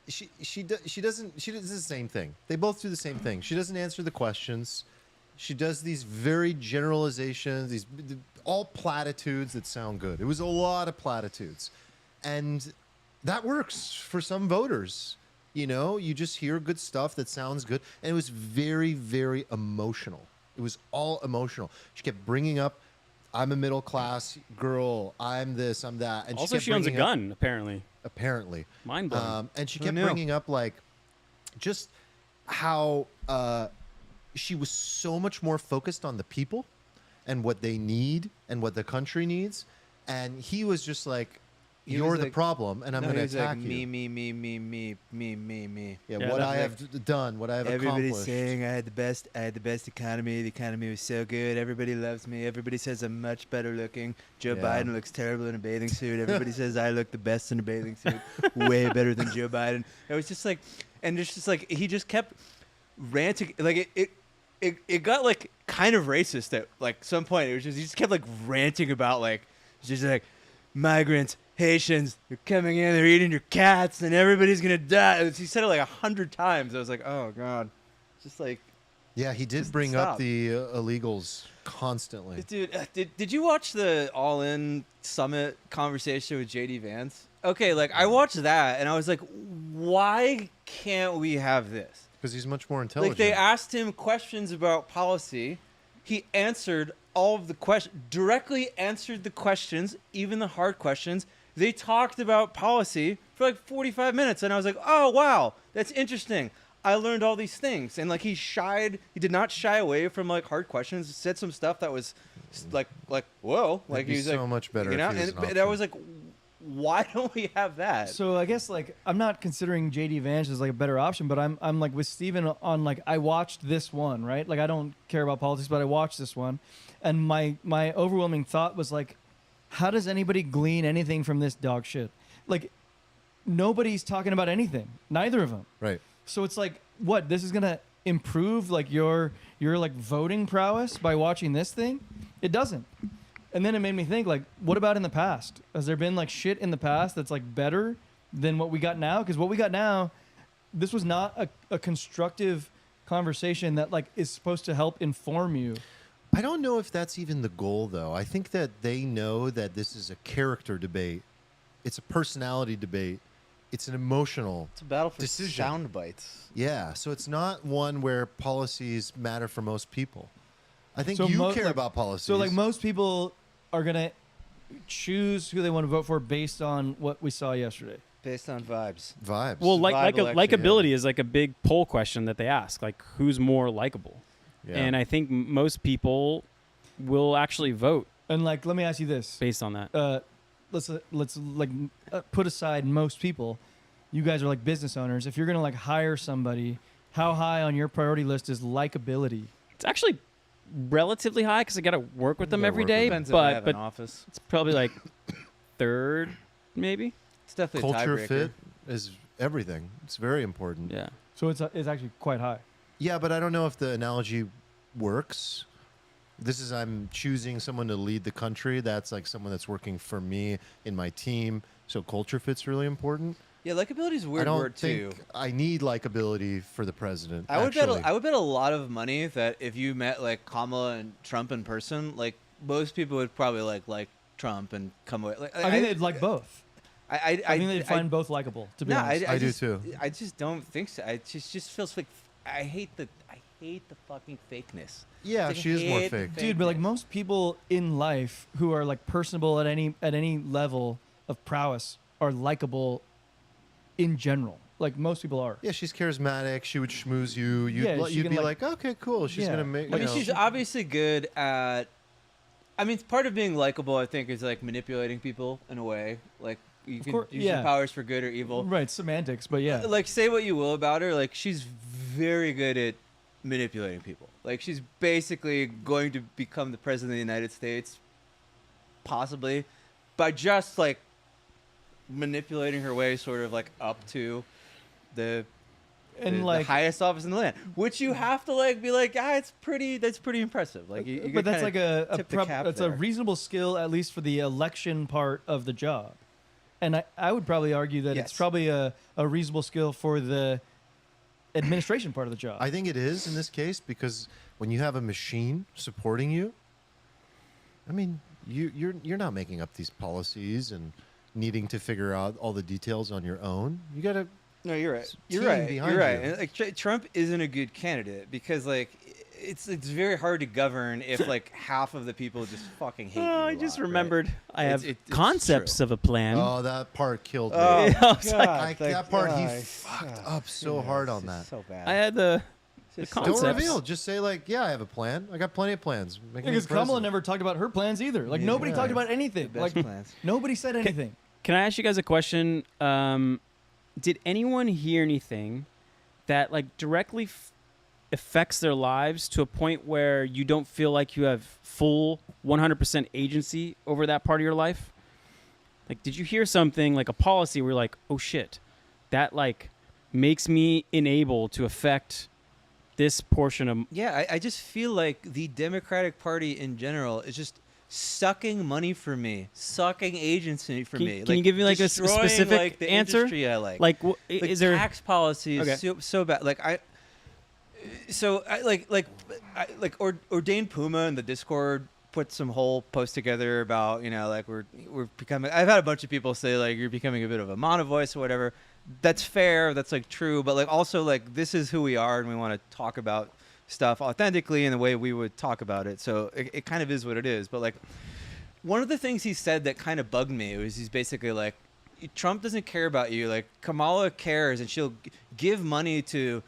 she does the same thing. They both do the same thing. She doesn't answer the questions. She does these very generalizations, these all platitudes that sound good. It was a lot of platitudes, and that works for some voters. You just hear good stuff that sounds good, and it was very, very emotional. It was all emotional. She kept bringing up, "I'm a middle class girl. I'm this. I'm that." And also kept she owns a bringing up- gun apparently. apparently. Mind blowing. And she Who kept knew? bringing up like just how she was so much more focused on the people and what they need and what the country needs, and he was just like, He "You're was the like- problem, and I'm No, going to he was attack like, you." me. Yeah, Yeah, what that- I have done, what I have Everybody's accomplished. saying I had the best economy. The economy was so good. Everybody loves me. Everybody says I'm much better looking. Joe Yeah. Biden looks terrible in a bathing suit. Everybody says I look the best in a bathing suit. Way better than Joe Biden. It was just like, and it's just like he just kept ranting. Like it got like kind of racist at like some point. It was just he just kept like ranting about like just like migrants. Haitians, they're coming in, they're eating your cats, and everybody's gonna die. He said it like 100 times. I was like, oh God. Just like, Yeah, he did Just bring stop. up the illegals constantly. Dude, did you watch the All In Summit conversation with JD Vance? Okay, like I watched that and I was like, why can't we have this? Because he's much more intelligent. Like they asked him questions about policy, he answered all of the questions, directly answered the questions, even the hard questions. They talked about policy for like 45 minutes, and I was like, oh wow, that's interesting. I learned all these things, and like he did not shy away from like hard questions. Said some stuff that was like whoa, like be he was so like, much better you know. if he was an And I option. was like, why don't we have that? So I guess like I'm not considering JD Vance as like a better option, but I'm like with Steven on like I watched this one, right? Like I don't care about politics, but I watched this one, and my overwhelming thought was like, how does anybody glean anything from this dog shit? Like nobody's talking about anything, neither of them. Right. So it's like, what? This is gonna improve like your like voting prowess by watching this thing? It doesn't. And then it made me think, like, what about in the past? Has there been like shit in the past that's like better than what we got now? Because what we got now, this was not a constructive conversation that like is supposed to help inform you. I don't know if that's even the goal, though. I think that they know that this is a character debate. It's a personality debate. It's an emotional It's a battle for decision. sound bites. Yeah, so it's not one where policies matter for most people. I think So you mo- care like- about policies. So like most people are gonna choose who they want to vote for based on what we saw yesterday. Based on vibes. vibes. Well, Vibe election, likability is like a big poll question that they ask, like who's more likable. Yeah. And I think most people will actually vote And like, let me ask you this: based on that. let's like put aside most people. You guys are like business owners. If you're gonna like hire somebody, how high on your priority list is likability? It's actually relatively high because I got to work with them gotta every work with day. Depends if I have But an office. it's probably like third, maybe. It's definitely culture a tiebreaker. fit is everything. It's very important. Yeah. So it's actually quite high. Yeah, but I don't know if the analogy works. This is I'm choosing someone to lead the country. That's like someone that's working for me in my team. So culture fit's really important. Yeah, likability is a weird I don't word think too. I need likability for the president. I would actually. bet a lot of money that if you met like Kamala and Trump in person, like most people would probably like Trump and come away. Like, I think they'd like both. I think they'd find both likable. To be no, honest, I do just, too. I just don't think so. It just feels like I hate the fucking fakeness. Yeah, Like, she is more hate fake. dude. But like fakeness. most people in life who are like personable at any level of prowess are likable in general. Like most people are. Yeah, she's charismatic. She would schmooze you. Yeah, she You'd can, be like- like, okay, cool. She's Yeah. gonna make. I You mean, know, she's obviously good at. I mean, part of being likable, I think, is like manipulating people in a way. Like you can course, use yeah. your powers for good or evil. Right, semantics, but yeah. Like say what you will about her, like she's very good at manipulating people. Like she's basically going to become the president of the United States, possibly, by just like manipulating her way, sort of like up to the And the like, highest office in the land, which you have to like be like, that's pretty impressive. Like, you but that's kinda like a tip the cap that's a there. reasonable skill, at least for the election part of the job. And I would probably argue that it's Yes. probably a reasonable skill for the administration part of the job. I think it is in this case because when you have a machine supporting you, I mean, you're not making up these policies and needing to figure out all the details on your own. You gotta. No, you're right. s- You're team right. behind You're right. you. And, like Trump isn't a good candidate because like it's very hard to govern if like half of the people just fucking hate you. Oh, I a just lot, right? remembered I have It's concepts true. of a plan. Oh, that part killed me. Oh, Yeah, I was like- Like, that part, he fucked up so hard on that. So bad. I had the Just the so Don't concepts. reveal. Just say like, yeah, I have a plan. I got plenty of plans. Make me because Kamala president. never talked about her plans either. Like Yeah. nobody talked Yeah. about anything. The Like best plans. nobody said anything. Can I ask you guys a question? Did anyone hear anything that like directly affects their lives to a point where you don't feel like you have full 100% agency over that part of your life? Like, did you hear something like a policy where you're like, oh shit, that like makes me unable to affect this portion of Yeah, I just feel like the Democratic Party in general is just sucking money from me, sucking agency from me. Can you give me like a destroying, specific like, the answer? industry I like. Like, Like, is there? tax policy is Okay. so bad. Like So Ordained Puma in the Discord put some whole post together about, like we're becoming. I've had a bunch of people say like you're becoming a bit of a mono voice or whatever. That's fair. That's like true. But like also like this is who we are, and we want to talk about stuff authentically in the way we would talk about it. So it kind of is what it is. But like one of the things he said that kind of bugged me was he's basically like, Trump doesn't care about you. Like Kamala cares, and she'll give money to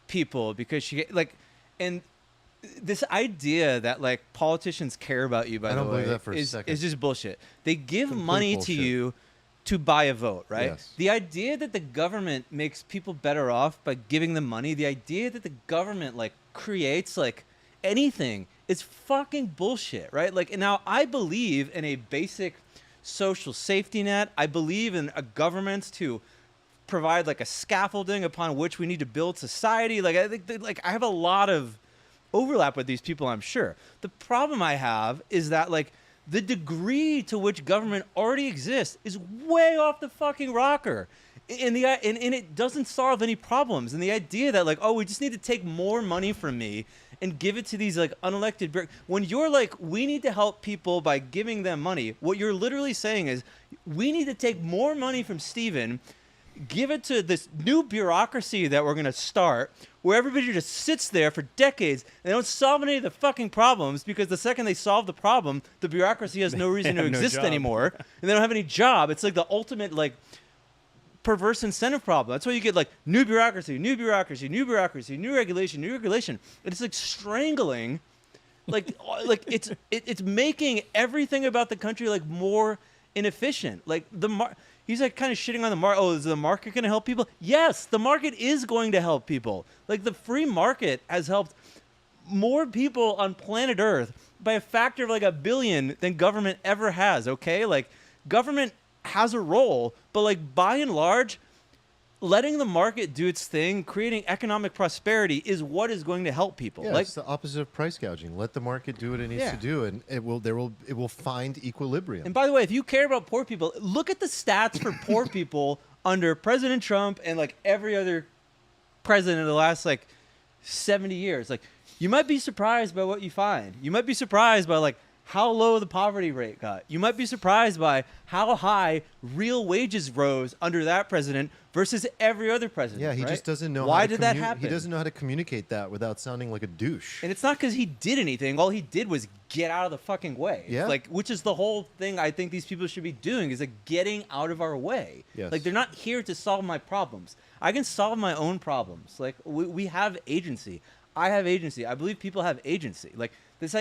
people because she like, and this idea that like politicians care about you, by I the don't way, believe that for a is second. just bullshit. They give Complete money bullshit. to you to buy a vote, right? Yes. The idea that the government makes people better off by giving them money, the idea that the government like creates like anything is fucking bullshit, right? Like, and now I believe in a basic social safety net. I believe in a government to provide like a scaffolding upon which we need to build society. Like I think that, like I have a lot of overlap with these people, I'm sure. The problem I have is that like the degree to which government already exists is way off the fucking rocker. And it doesn't solve any problems. And the idea that like, oh, we just need to take more money from me and give it to these like unelected when you're like, we need to help people by giving them money, what you're literally saying is we need to take more money from Steven, give it to this new bureaucracy that we're going to start where everybody just sits there for decades and they don't solve any of the fucking problems because the second they solve the problem, the bureaucracy has no reason to have no exist job. anymore and they don't have any job. It's like the ultimate like perverse incentive problem. That's why you get like new bureaucracy, new bureaucracy, new bureaucracy, new regulation, new regulation. And it's like strangling, like it's making everything about the country like more inefficient. Like he's like kind of shitting on the market. Oh, is the market going to help people? Yes, the market is going to help people. Like the free market has helped more people on planet Earth by a factor of like 1 billion than government ever has. Okay, like government has a role, but like by and large, letting the market do its thing, creating economic prosperity is what is going to help people. Yeah, Like it's the opposite of price gouging. Let the market do what it needs Yeah. to do, and it will find equilibrium. And by the way, if you care about poor people, look at the stats for poor people under President Trump and like every other president in the last like 70 years. Like you might be surprised by what you find. You might be surprised by like how low the poverty rate got. You might be surprised by how high real wages rose under that president versus every other president. Yeah, he right? just doesn't know. Why how to did that happen? He doesn't know how to communicate that without sounding like a douche. And it's not because he did anything. All he did was get out of the fucking way. Yeah. Like, which is the whole thing I think these people should be doing is like getting out of our way. Yes. Like, they're not here to solve my problems. I can solve my own problems. Like, we have agency. I have agency. I believe people have agency. Like, this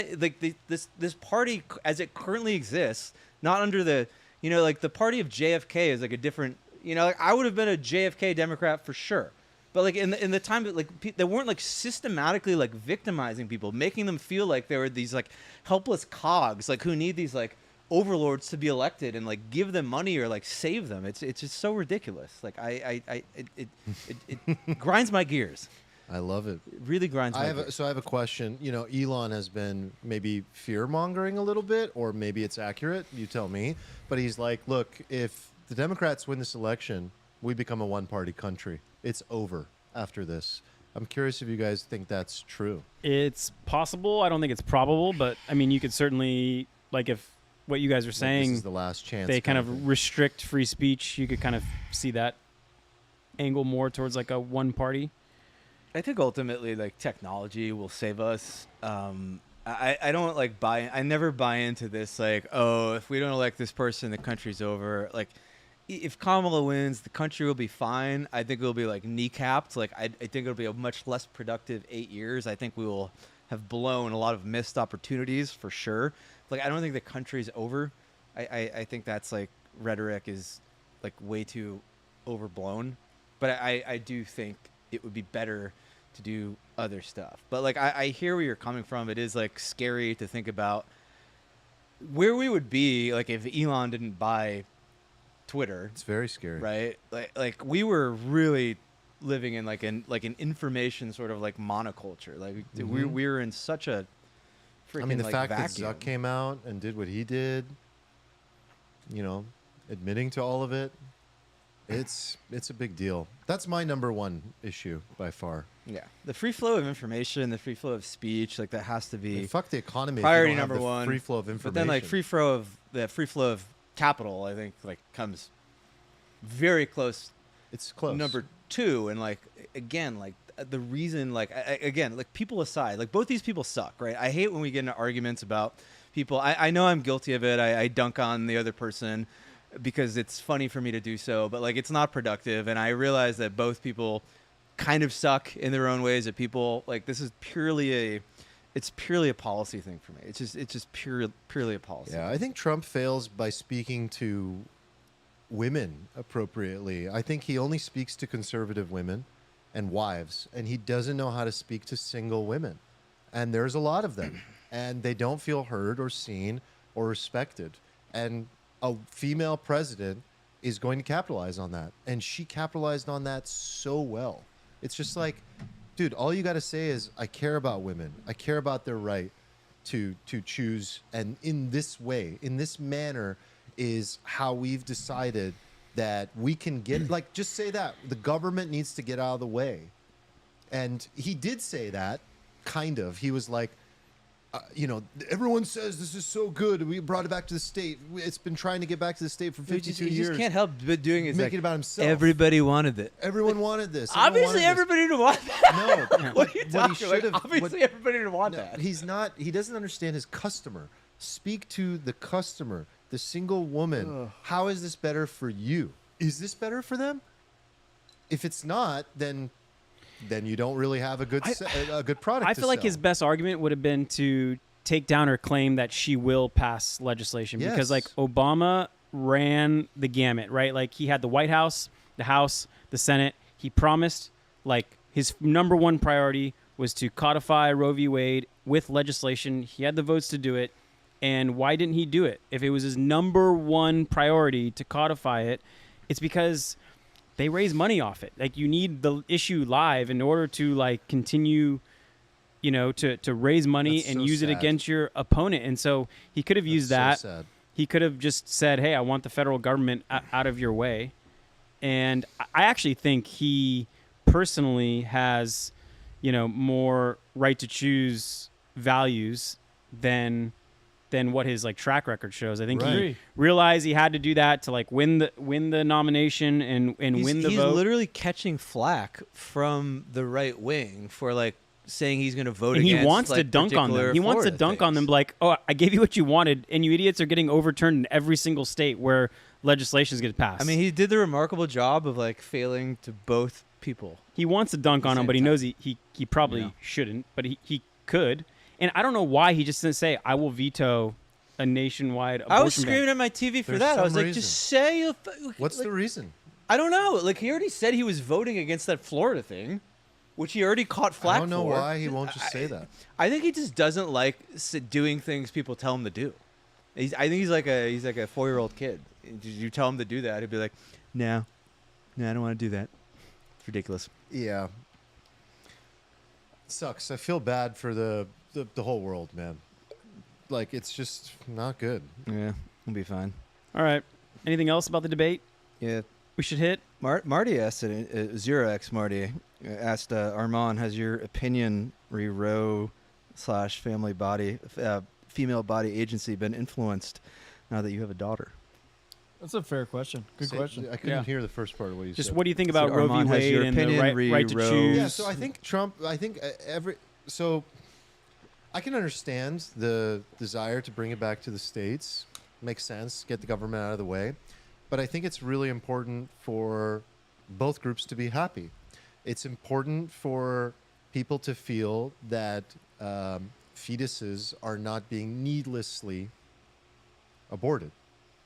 party as it currently exists, not under the, like the party of JFK is like a different, like I would have been a JFK Democrat for sure. But like in the time that like they weren't like systematically like victimizing people, making them feel like they were these like helpless cogs, like who need these like overlords to be elected and like give them money or like save them. It's just so ridiculous. Like it grinds my gears. I love it. It really grinds my gears. I have a question. Elon has been maybe fear mongering a little bit, or maybe it's accurate. You tell me. But he's like, look, if the Democrats win this election, we become a one-party country. It's over after this. I'm curious if you guys think that's true. It's possible. I don't think it's probable, but I mean, you could certainly, like, if what you guys are Like, saying, this is the last chance. they kind thing. of restrict free speech, you could kind of see that angle more towards like a one party. I think ultimately, like, technology will save us. I don't like buy. I never buy into this. Like, oh, if we don't elect this person, the country's over. Like, if Kamala wins, the country will be fine. I think it'll be like kneecapped. Like, I think it'll be a much less productive 8 years. I think we will have blown a lot of missed opportunities for sure. Like, I don't think the country's over. I think that's like rhetoric is like way too overblown. But I do think it would be better to do other stuff. But like I hear where you're coming from. It is like scary to think about where we would be like if Elon didn't buy Twitter. It's very scary. Right? Like we were really living in like an information sort of like monoculture. Like we were in such a freaking I mean, the like, fact vacuum. that Zuck came out and did what he did, admitting to all of it, It's a big deal. That's my number one issue by far. Yeah, the free flow of information, the free flow of speech, like that has to I mean, be fuck the economy. if you priority don't have number the one. Free flow of information. But then like free flow of capital, I think like comes very close. It's close. Number two, and like again, like the reason, like again, like people aside, like both these people suck, right? I hate when we get into arguments about people. I know I'm guilty of it. I dunk on the other person because it's funny for me to do so, but like it's not productive, and I realize that both people kind of suck in their own ways. That people like this is purely a policy thing for me. It's just purely a policy. Yeah, I think Trump fails by speaking to women appropriately. I think he only speaks to conservative women and wives, and he doesn't know how to speak to single women. And there's a lot of them, and they don't feel heard or seen or respected. And a female president is going to capitalize on that, and she capitalized on that so well. It's just like, dude, all you got to say is, I care about women. I care about their right to choose. And in this way, in this manner, is how we've decided that we can get, like, just say that. The government needs to get out of the way. And he did say that, kind of. He was like, everyone says this is so good. We brought it back to the state. It's been trying to get back to the state for 52 he years. just can't help but doing it. Make it about himself. Everybody wanted it. Everyone wanted this. Obviously, everybody didn't want that. No. What are you he talking should about? have- Obviously, everybody didn't want No, that. he's not. He doesn't understand his customer. Speak to the customer, the single woman. Ugh. How is this better for you? Is this better for them? If it's not, then you don't really have a good product. I to feel like sell. his best argument would have been to take down her claim that she will pass legislation because like Yes. Obama ran the gamut, right? Like he had the White House, the Senate. He promised like his number one priority was to codify Roe v. Wade with legislation. He had the votes to do it. And why didn't he do it? If it was his number one priority to codify it, it's because they raise money off it. Like you need the issue live in order to like continue, to raise money That's and so use it sad. against your opponent. And so he could have used that. So sad. He could have just said, hey, I want the federal government out of your way. And I actually think he personally has, more right to choose values than what his like track record shows. I think Right. he realized he had to do that to like win the nomination and win the he's vote. literally catching flack from the right wing for like saying he's going to vote And he against. wants to like, dunk on them. particular He wants to Florida dunk on them things. like, oh, I gave you what you wanted, and you idiots are getting overturned in every single state where legislations get passed. I mean, he did the remarkable job of like failing to both people. he wants to dunk on the him, same but he time. knows he probably Yeah. shouldn't, but he could. And I don't know why he just didn't say, I will veto a nationwide abortion I was ban. screaming at my TV for There's that. I some was like, reason. just say. What's the reason? I don't know. Like he already said he was voting against that Florida thing, which he already caught flack I don't know for. why he won't just say that. I think he just doesn't like doing things people tell him to do. I think he's like a 4-year-old kid. You tell him to do that, he'd be like, no, I don't want to do that. It's ridiculous. Yeah. Sucks. I feel bad for the whole world, man. Like, it's just not good. Yeah, we'll be fine. All right. Anything else about the debate Yeah. we should hit? Marty asked it. Zero X Marty asked Armand, has your opinion Roe / family body female body agency been influenced now that you have a daughter? That's a fair question. Good Say- question. I couldn't Yeah. hear the first part of what you Just said. what do you think about So Roe v. Armand, has Wade your and the opinion right to Roe- choose? Yeah, so I think Trump. So I can understand the desire to bring it back to the states. Makes sense. Get the government out of the way. But I think it's really important for both groups to be happy. It's important for people to feel that fetuses are not being needlessly aborted.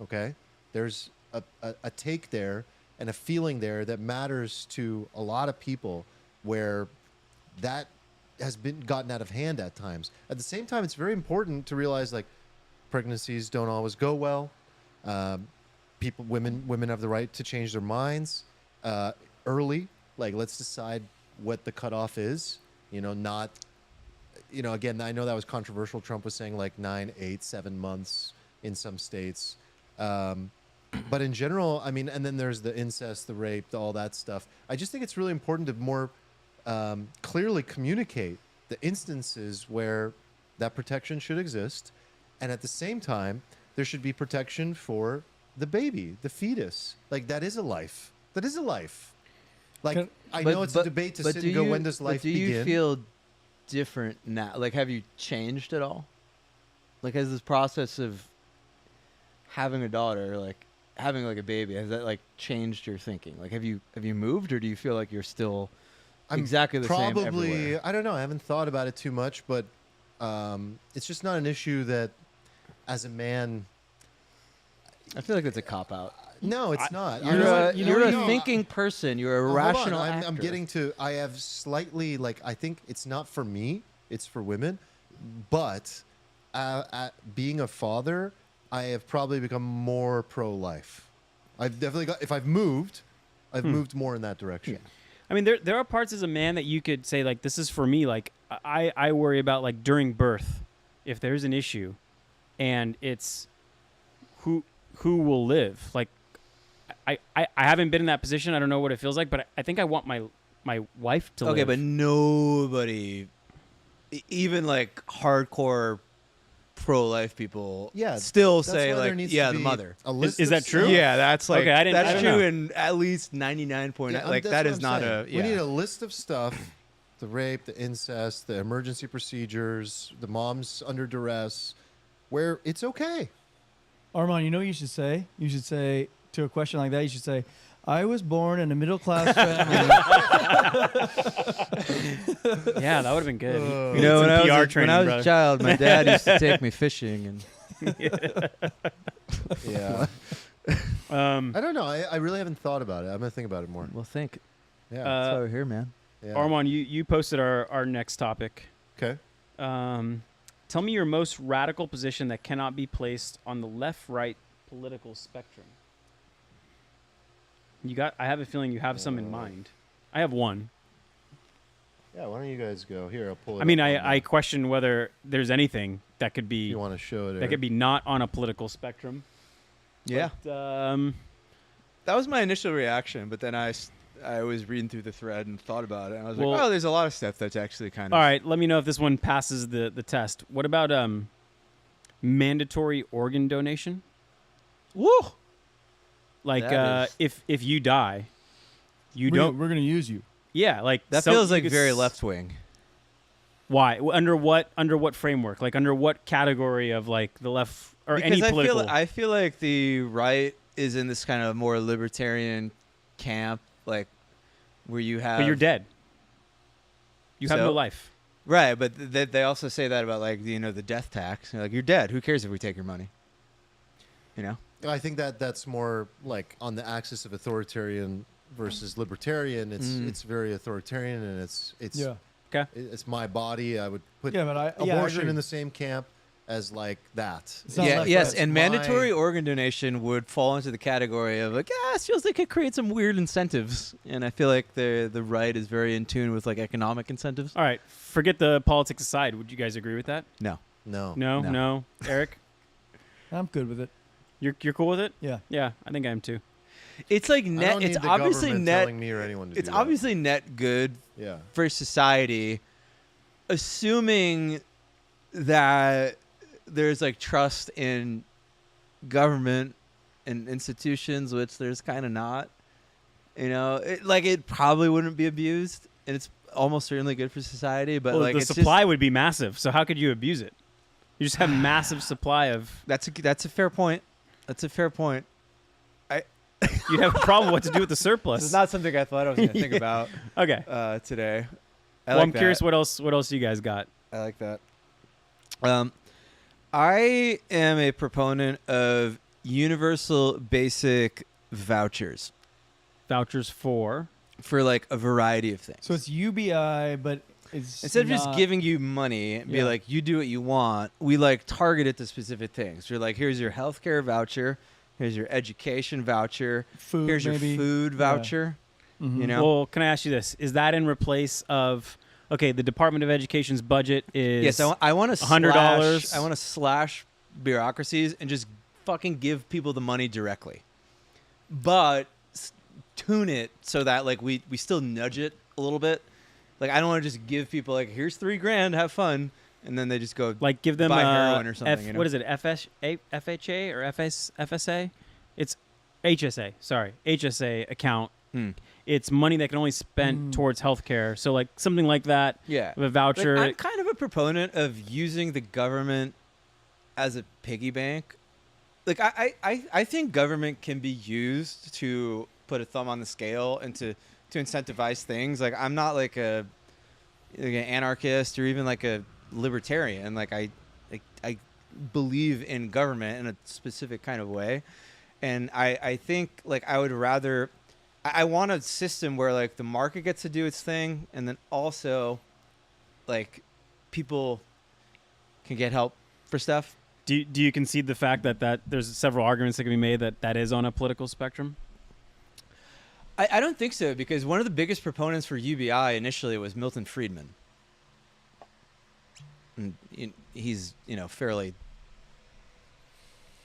Okay? There's a take there and a feeling there that matters to a lot of people where that has been gotten out of hand at times. At the same time, it's very important to realize like pregnancies don't always go well. Women have the right to change their minds early. Like, let's decide what the cutoff is. Not. Again, I know that was controversial. Trump was saying like 9, 8, 7 months in some states. But in general, I mean, and then there's the incest, the rape, all that stuff. I just think it's really important to more clearly communicate the instances where that protection should exist, and at the same time, there should be protection for the baby, the fetus. Like, that is a life. That is a life. Like, I know it's a debate to sit and go, when does life begin? Do you feel different now? Like, have you changed at all? Like, has this process of having a daughter, like having like a baby, has that like changed your thinking? Like, have you moved, or do you feel like you're still exactly the same everywhere? I don't know. I haven't thought about it too much, but it's just not an issue that, as a man, I feel like that's a cop out. No, it's not. You're a thinking person. You're a rational actor. I'm getting to. I have slightly like. I think it's not for me. It's for women. But being a father, I have probably become more pro-life. I've definitely got. If I've moved more in that direction. Yeah. I mean, there are parts as a man that you could say, like, this is for me. Like, I worry about, like, during birth, if there's an issue, and it's who will live. Like, I haven't been in that position. I don't know what it feels like, but I think I want my wife to live. Okay, but nobody, even like hardcore pro-life people, still say like, the mother. Is that true? Yeah, that's like, okay, that's true in at least 99.9. Like, that is not a. We need a list of stuff: the rape, the incest, the emergency procedures, the mom's under duress, where it's okay. Armand, you know what you should say? You should say, to a question like that, you should say, I was born in a middle-class family. Yeah, that would have been good. You know, when I was a child, my dad used to take me fishing. And Yeah. I don't know. I really haven't thought about it. I'm going to think about it more. Well, think. Yeah. That's why we're here, man. Yeah. Armand, you posted our next topic. Okay. Tell me your most radical position that cannot be placed on the left-right political spectrum. I have a feeling you have some in mind. I have one. Yeah, why don't you guys go? Here, I'll pull it I mean, up I question whether there's anything that could be you want to show it? that could be not on a political spectrum. Yeah. But, that was my initial reaction, but then I was reading through the thread and thought about it. And I was like, Well, oh, there's a lot of stuff that's actually kind of. all right, let me know if this one passes the test. What about mandatory organ donation? Woo! Like, That if you die, We're going to use you. Yeah, like That feels like very left wing. Why? Under what framework? Like, under what category of, like, the left or Because any political? I feel like the right is in this kind of more libertarian camp, like where you have. But you're dead. You have So- no life. Right, but they also say that about, like, the death tax. Like, you're dead. Who cares if we take your money? You know. I think that's more like on the axis of authoritarian versus libertarian. It's very authoritarian, and it's Yeah. Okay. it's my body. I would put Yeah, but I abortion agree. in the same camp as like that. It's not left, Yes, right. and my- mandatory organ donation would fall into the category of like, it feels like it creates some weird incentives, and I feel like the right is very in tune with like economic incentives. All right. Forget the politics aside. Would you guys agree with that? No, No. No. Eric, I'm good with it. you're cool with it? Yeah. Yeah, I think I am too. it's like I net. don't need It's the obviously government net. telling me or anyone to It's do that. obviously net good Yeah. for society, assuming that there's like trust in government and institutions, which there's kind of not. It probably wouldn't be abused, and it's almost certainly good for society. But Well, like, the it's supply would be massive. So how could you abuse it? You just have massive supply of. that's a fair point. That's a fair point. You'd have a problem what to do with the surplus. It's not something I thought I was going to think about Okay. today. I'm curious what else you guys got. I like that. I am a proponent of universal basic vouchers Vouchers for. for like a variety of things. So it's UBI, but it's Instead of just not- giving you money and be Yeah. like, you do what you want, we like target it to specific things. You're like, here's your healthcare voucher, here's your education voucher, food, here's maybe. your food voucher. Mhm. You know? Well, can I ask you this? Is that in replace of? Okay, the Department of Education's budget is. Yes, I want to $100. I want to slash bureaucracies and just fucking give people the money directly. but tune it so that like we still nudge it a little bit. Like I don't want to just give people like here's $3,000, have fun, and then they just go Like give them buy heroin or something. You know? What is it? FHA or FSA? It's HSA. Sorry, HSA account. It's money that can only spend towards healthcare. So like something like that. Yeah, A voucher. Like, I'm kind of a proponent of using the government as a piggy bank. Like I think government can be used to put a thumb on the scale and to incentivize things. Like I'm not like an anarchist or even like a libertarian. Like I believe in government in a specific kind of way, and I think like I would rather. I want a system where like the market gets to do its thing, and then also, like, people can get help for stuff. Do you concede the fact that there's several arguments that can be made that is on a political spectrum? I don't think so, because one of the biggest proponents for UBI initially was Milton Friedman. And he's fairly.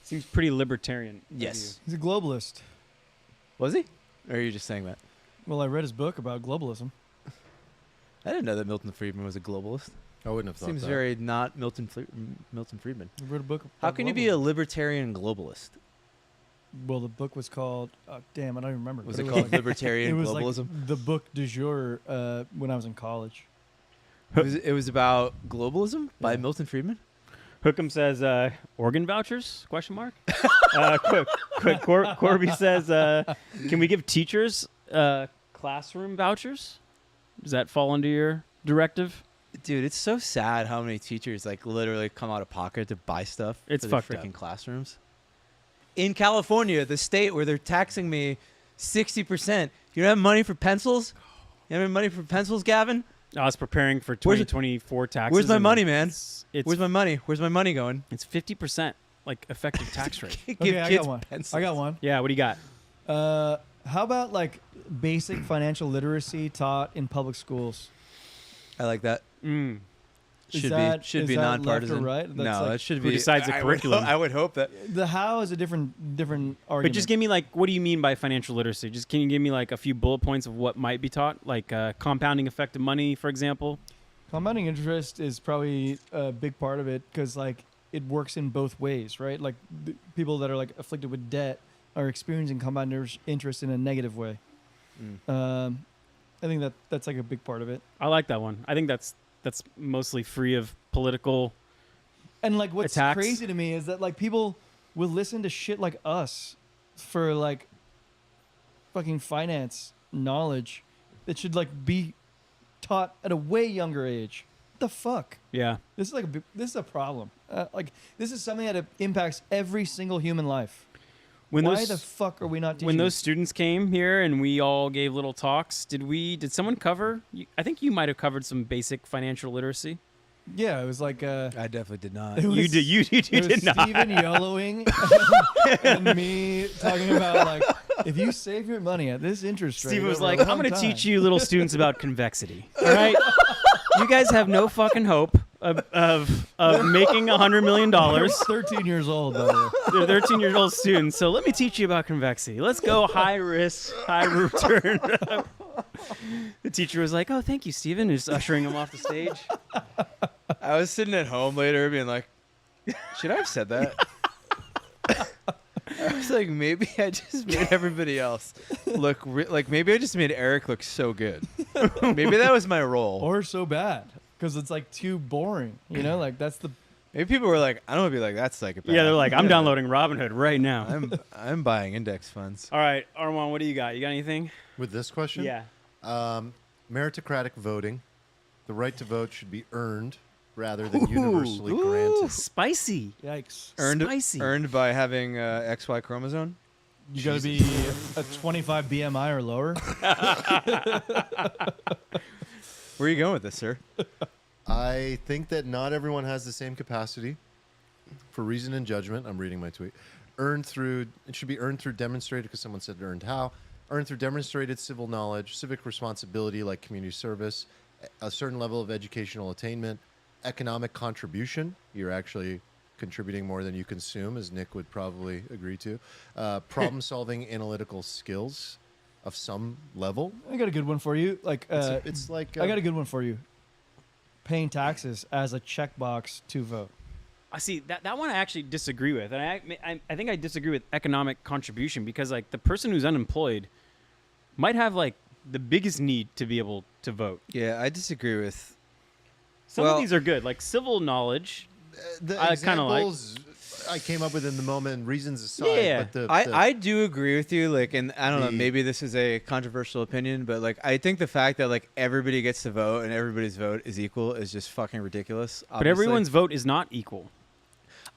Seems pretty libertarian. of Yes. He's a globalist. Was he? Or are you just saying that? Well, I read his book about globalism. I didn't know that Milton Friedman was a globalist. I wouldn't have thought Seems that. very not Milton Friedman. He wrote a book. How about can you be a globalism. libertarian globalist? Well, the book was called. Damn, I don't even remember. Was but it was called like- libertarian It was globalism? like the book du jour when I was in college. It was about globalism by Yeah. Milton Friedman. Hookham says organ vouchers? Question mark. Corby says, can we give teachers classroom vouchers? Does that fall under your directive? Dude, it's so sad how many teachers like literally come out of pocket to buy stuff It's for their fucked up. freaking classrooms. In California, the state where they're taxing me 60%. You don't have money for pencils? You don't have money for pencils, Gavin? I was preparing for Where's- 2024 taxes. Where's my and money, man? It's Where's my money? Where's my money going? it's 50% like effective tax rate. Give Okay, I kids got one. pencils. I got one. Yeah, what do you got? How about like basic financial literacy taught in public schools? I like that. Mm. Is Should that- be should is be that left or nonpartisan. right? That's No, like- that should Who be. decides the I would curriculum? I would hope that. The how is a different argument. But just give me like, what do you mean by financial literacy? Just can you give me like a few bullet points of what might be taught, like compounding effect of money, for example? Compounding interest is probably a big part of it because like it works in both ways, right? Like people that are like afflicted with debt are experiencing compound interest in a negative way. I think that's like a big part of it. I like that one. I think that's mostly free of political. And like what's Attacks. crazy to me is that like people will listen to shit like us for like fucking finance knowledge that should like be taught at a way younger age. What the fuck? Yeah. This is like this is a problem. Like this is something that impacts every single human life. When Why those the fuck are we not teaching? when those this? students came here and we all gave little talks, did someone cover? I think you might have covered some basic financial literacy. Yeah, it was like I definitely did not. it was, You did. You it was did not. Steven yellowing and me talking about like if you save your money at this interest rate. Steve was over a like, "I'm long going to time." teach you little students about convexity. All right, you guys have no fucking hope of making $100 million. I was 13 years old though. They're 13-year-old students. So let me teach you about convexity. Let's go high risk, high return." The teacher was like, "Oh, thank you, Steven," just ushering him off the stage. I was sitting at home later being like, should I have said that? I was like, maybe I just made everybody else look like maybe I just made Eric look so good. Maybe that was my role. Or so bad because it's like too boring. You know, like that's the Maybe people were like, I don't want to be like that psychopath. Yeah, they're like, "I'm downloading Robinhood right now." I'm buying index funds. All right, Armand, what do you got? You got anything? With this question? Yeah. Meritocratic voting. The right to vote should be earned rather than universally granted. Spicy. yikes. Spicy. Earned by having XY chromosome. You got to be a 25 BMI or lower. Where are you going with this, sir? I think that not everyone has the same capacity for reason and judgment. I'm reading my tweet. It should be earned through demonstrated, because someone said earned how. Earned through demonstrated civil knowledge, civic responsibility like community service, a certain level of educational attainment, economic contribution. You're actually contributing more than you consume, as Nick would probably agree to. Problem-solving analytical skills of some level. I got a good one for you. Like, It's like I got a good one for you. Paying taxes as a checkbox to vote. I see that one I actually disagree with, and I think I disagree with economic contribution because like the person who's unemployed might have like the biggest need to be able to vote. Yeah, I disagree with. Some of Well- these are good, like civil knowledge. the I kinda like- examples I came up with in the moment, reasons aside. Yeah. But I do agree with you, like, and I don't know, The- maybe this is a controversial opinion, but like, I think the fact that like everybody gets to vote and everybody's vote is equal is just fucking ridiculous. But everyone's vote is not equal.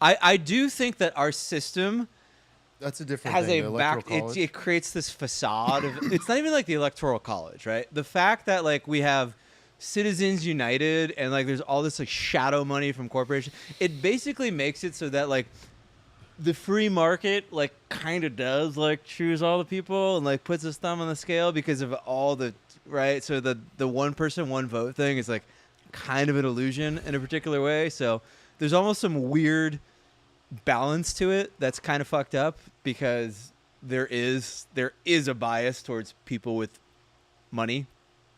I do think that our system that's a different has thing. a the back. Electoral College. It creates this facade of. It's not even like the electoral college, right? The fact that like we have Citizens United and like there's all this like shadow money from corporations. It basically makes it so that like the free market like kind of does like choose all the people and like puts its thumb on the scale because of all the right. So the one person one vote thing is like kind of an illusion in a particular way. So there's almost some weird balance to it that's kind of fucked up because there is a bias towards people with money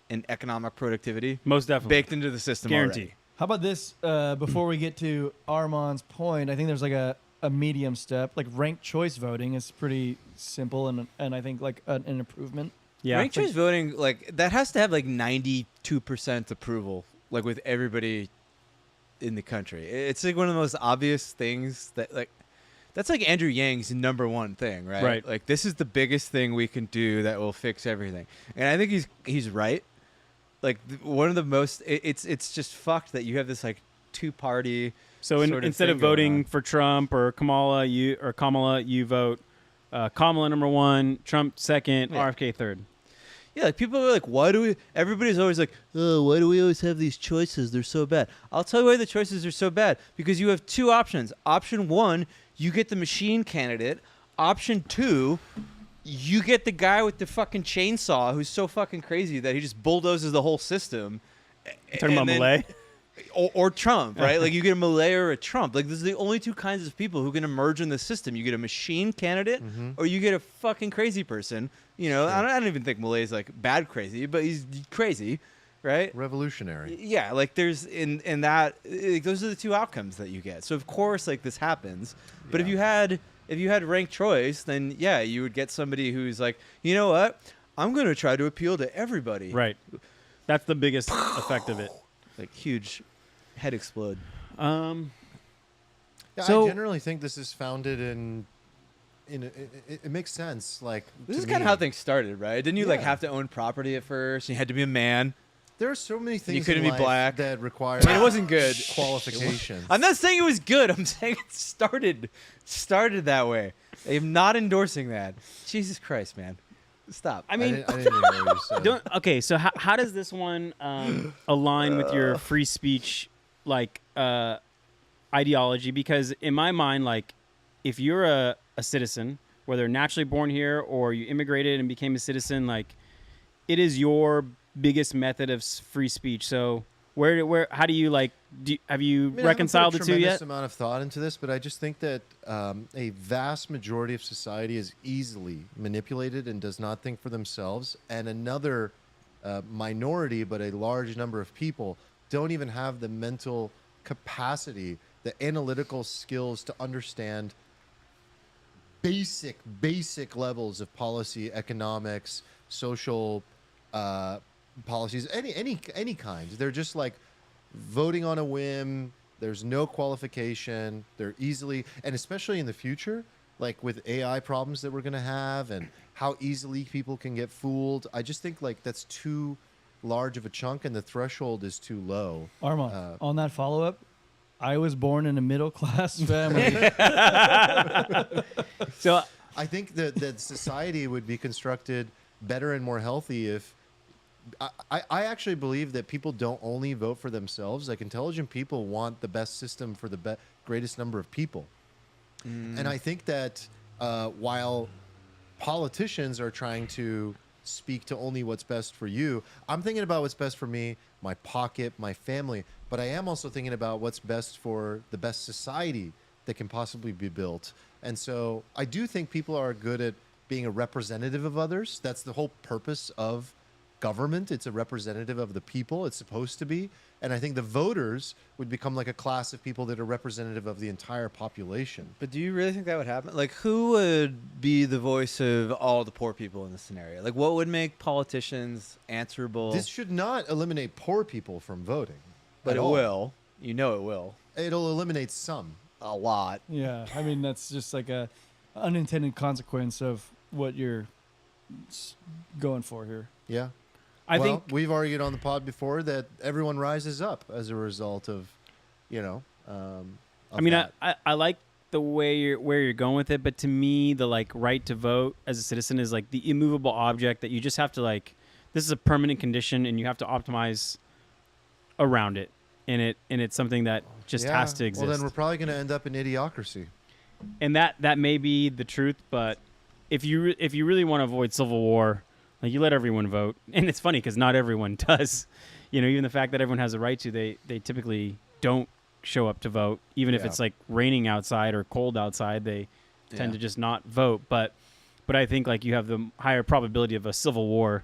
and economic productivity Most definitely. baked into the system Guarantee. already. How about this? Before we get to Armand's point, I think there's like a medium step. Like ranked choice voting is pretty simple and I think like an improvement. Yeah. Ranked choice voting, like that has to have like 92% approval, like with everybody in the country. It's like one of the most obvious things that like that's like Andrew Yang's number one thing, right? Right. Like this is the biggest thing we can do that will fix everything. And I think he's right. Like one of the most it's just fucked that you have this like two-party So sort of instead of thing going voting on. for Trump or Kamala, you vote Kamala number one, Trump second, Yeah. RFK third. Yeah, like people are like, everybody's always like, oh, why do we always have these choices? They're so bad. I'll tell you why the choices are so bad. Because you have two options. Option one, you get the machine candidate. Option two, you get the guy with the fucking chainsaw who's so fucking crazy that he just bulldozes the whole system. Talking about Malay? Or Trump, right? Like you get a Malay or a Trump. Like this is the only two kinds of people who can emerge in the system. You get a machine candidate or you get a fucking crazy person. You know, I don't even think Malay is like bad crazy, but he's crazy, right? Revolutionary. Yeah, like there's in that like, those are the two outcomes that you get. So of course like this happens. But if you had ranked choice, then yeah, you would get somebody who's like, you know what? I'm going to try to appeal to everybody. Right. That's the biggest effect of it. Like huge head explode. Yeah, So- I generally think this is founded in it makes sense. Like This to is kind me. of how things started, right? Didn't you like Yeah. have to own property at first? You had to be a man. There are so many things couldn't in be life black. that require I mean, it wasn't good. qualifications. I'm not saying it was good. I'm saying it started that way. I'm not endorsing that. Jesus Christ, man. Stop. I mean, I didn't even know what you said. okay, so how does this one align with your free speech like ideology? Because in my mind, like if you're a citizen, whether naturally born here or you immigrated and became a citizen, like it is your biggest method of free speech. So how do you like have you I mean, reconciled I the haven't two put a yet? tremendous amount of thought into this, but I just think that a vast majority of society is easily manipulated and does not think for themselves, and another minority, but a large number of people, don't even have the mental capacity, the analytical skills to understand basic levels of policy, economics, social policies, any kind. They're just like voting on a whim. There's no qualification. They're easily, and especially in the future, like with AI problems that we're going to have and how easily people can get fooled. I just think like that's too large of a chunk and the threshold is too low. Armand, on that follow up, I was born in a middle class family. So I think that society would be constructed better and more healthy if I actually believe that people don't only vote for themselves. Like intelligent people want the best system for the greatest number of people. And I think that while politicians are trying to speak to only what's best for you, I'm thinking about what's best for me, my pocket, my family. But I am also thinking about what's best for the best society that can possibly be built. And so I do think people are good at being a representative of others. That's the whole purpose of government. It's a representative of the people. It's supposed to be. And I think the voters would become like a class of people that are representative of the entire population. But do you really think that would happen? Like, who would be the voice of all the poor people in this scenario? Like, what would make politicians answerable? This should not eliminate poor people from voting. but at it all. will. You know it will. It'll eliminate some. A lot. Yeah, I mean that's just like a unintended consequence of what you're going for here. Yeah. I well, think we've argued on the pod before that everyone rises up as a result of, I mean, that. I like the way you're going with it, but to me, the like right to vote as a citizen is like the immovable object that you just have to like. This is a permanent condition, and you have to optimize around it, and it's something that just has to exist. Well, then we're probably going to end up in idiocracy. And that may be the truth, but if you really want to avoid civil war, like you let everyone vote, and it's funny because not everyone does. Even the fact that everyone has a right to, they typically don't show up to vote, even if Yeah. it's like raining outside or cold outside. They tend to just not vote. But I think like you have the higher probability of a civil war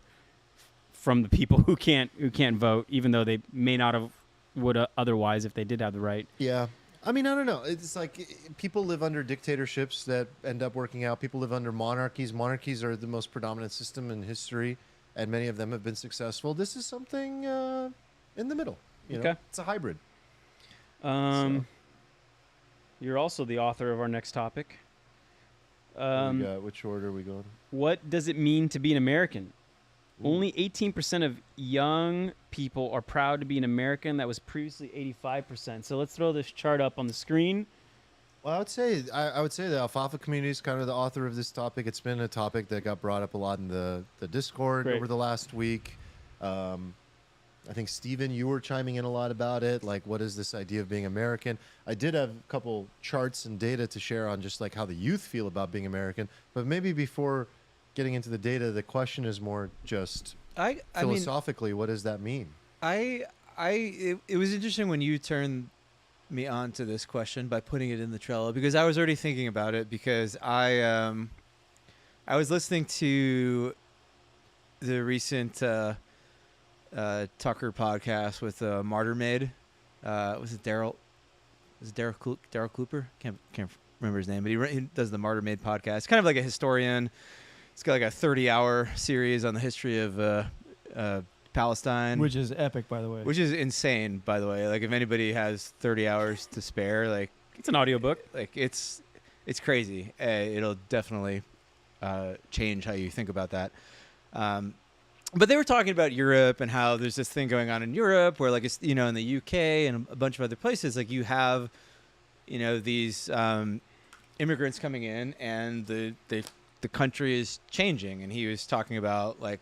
from the people who can't vote, even though they may not have would otherwise if they did have the right. Yeah. I mean, I don't know. It's like people live under dictatorships that end up working out. People live under monarchies. Monarchies are the most predominant system in history, and many of them have been successful. This is something in the middle. Okay. It's a hybrid. You're also the author of our next topic. Which order are we going? What does it mean to be an American? Only 18% of young people are proud to be an American. That was previously 85%. So let's throw this chart up on the screen. Well, I would say the Alfalfa community is kind of the author of this topic. It's been a topic that got brought up a lot in the Discord Great. over the last week. I think, Steven, you were chiming in a lot about it. Like, what is this idea of being American? I did have a couple charts and data to share on just like how the youth feel about being American. But maybe before getting into the data, the question is more just philosophically, what does that mean? It was interesting when you turned me on to this question by putting it in the Trello, because I was already thinking about it, because I was listening to the recent Tucker podcast with Martyr Maid. Was it Daryl? Was it Daryl Cooper? Can't remember his name, but he does the Martyr Maid podcast. Kind of like a historian. It's got like a 30-hour series on the history of Palestine, Which is epic, by the way. which is insane, by the way. Like, if anybody has 30 hours to spare, like It's an audiobook. it's crazy. It'll definitely change how you think about that. But they were talking about Europe and how there's this thing going on in Europe where, like, it's, in the UK and a bunch of other places, like, you have, these immigrants coming in, and the country is changing. And he was talking about, like,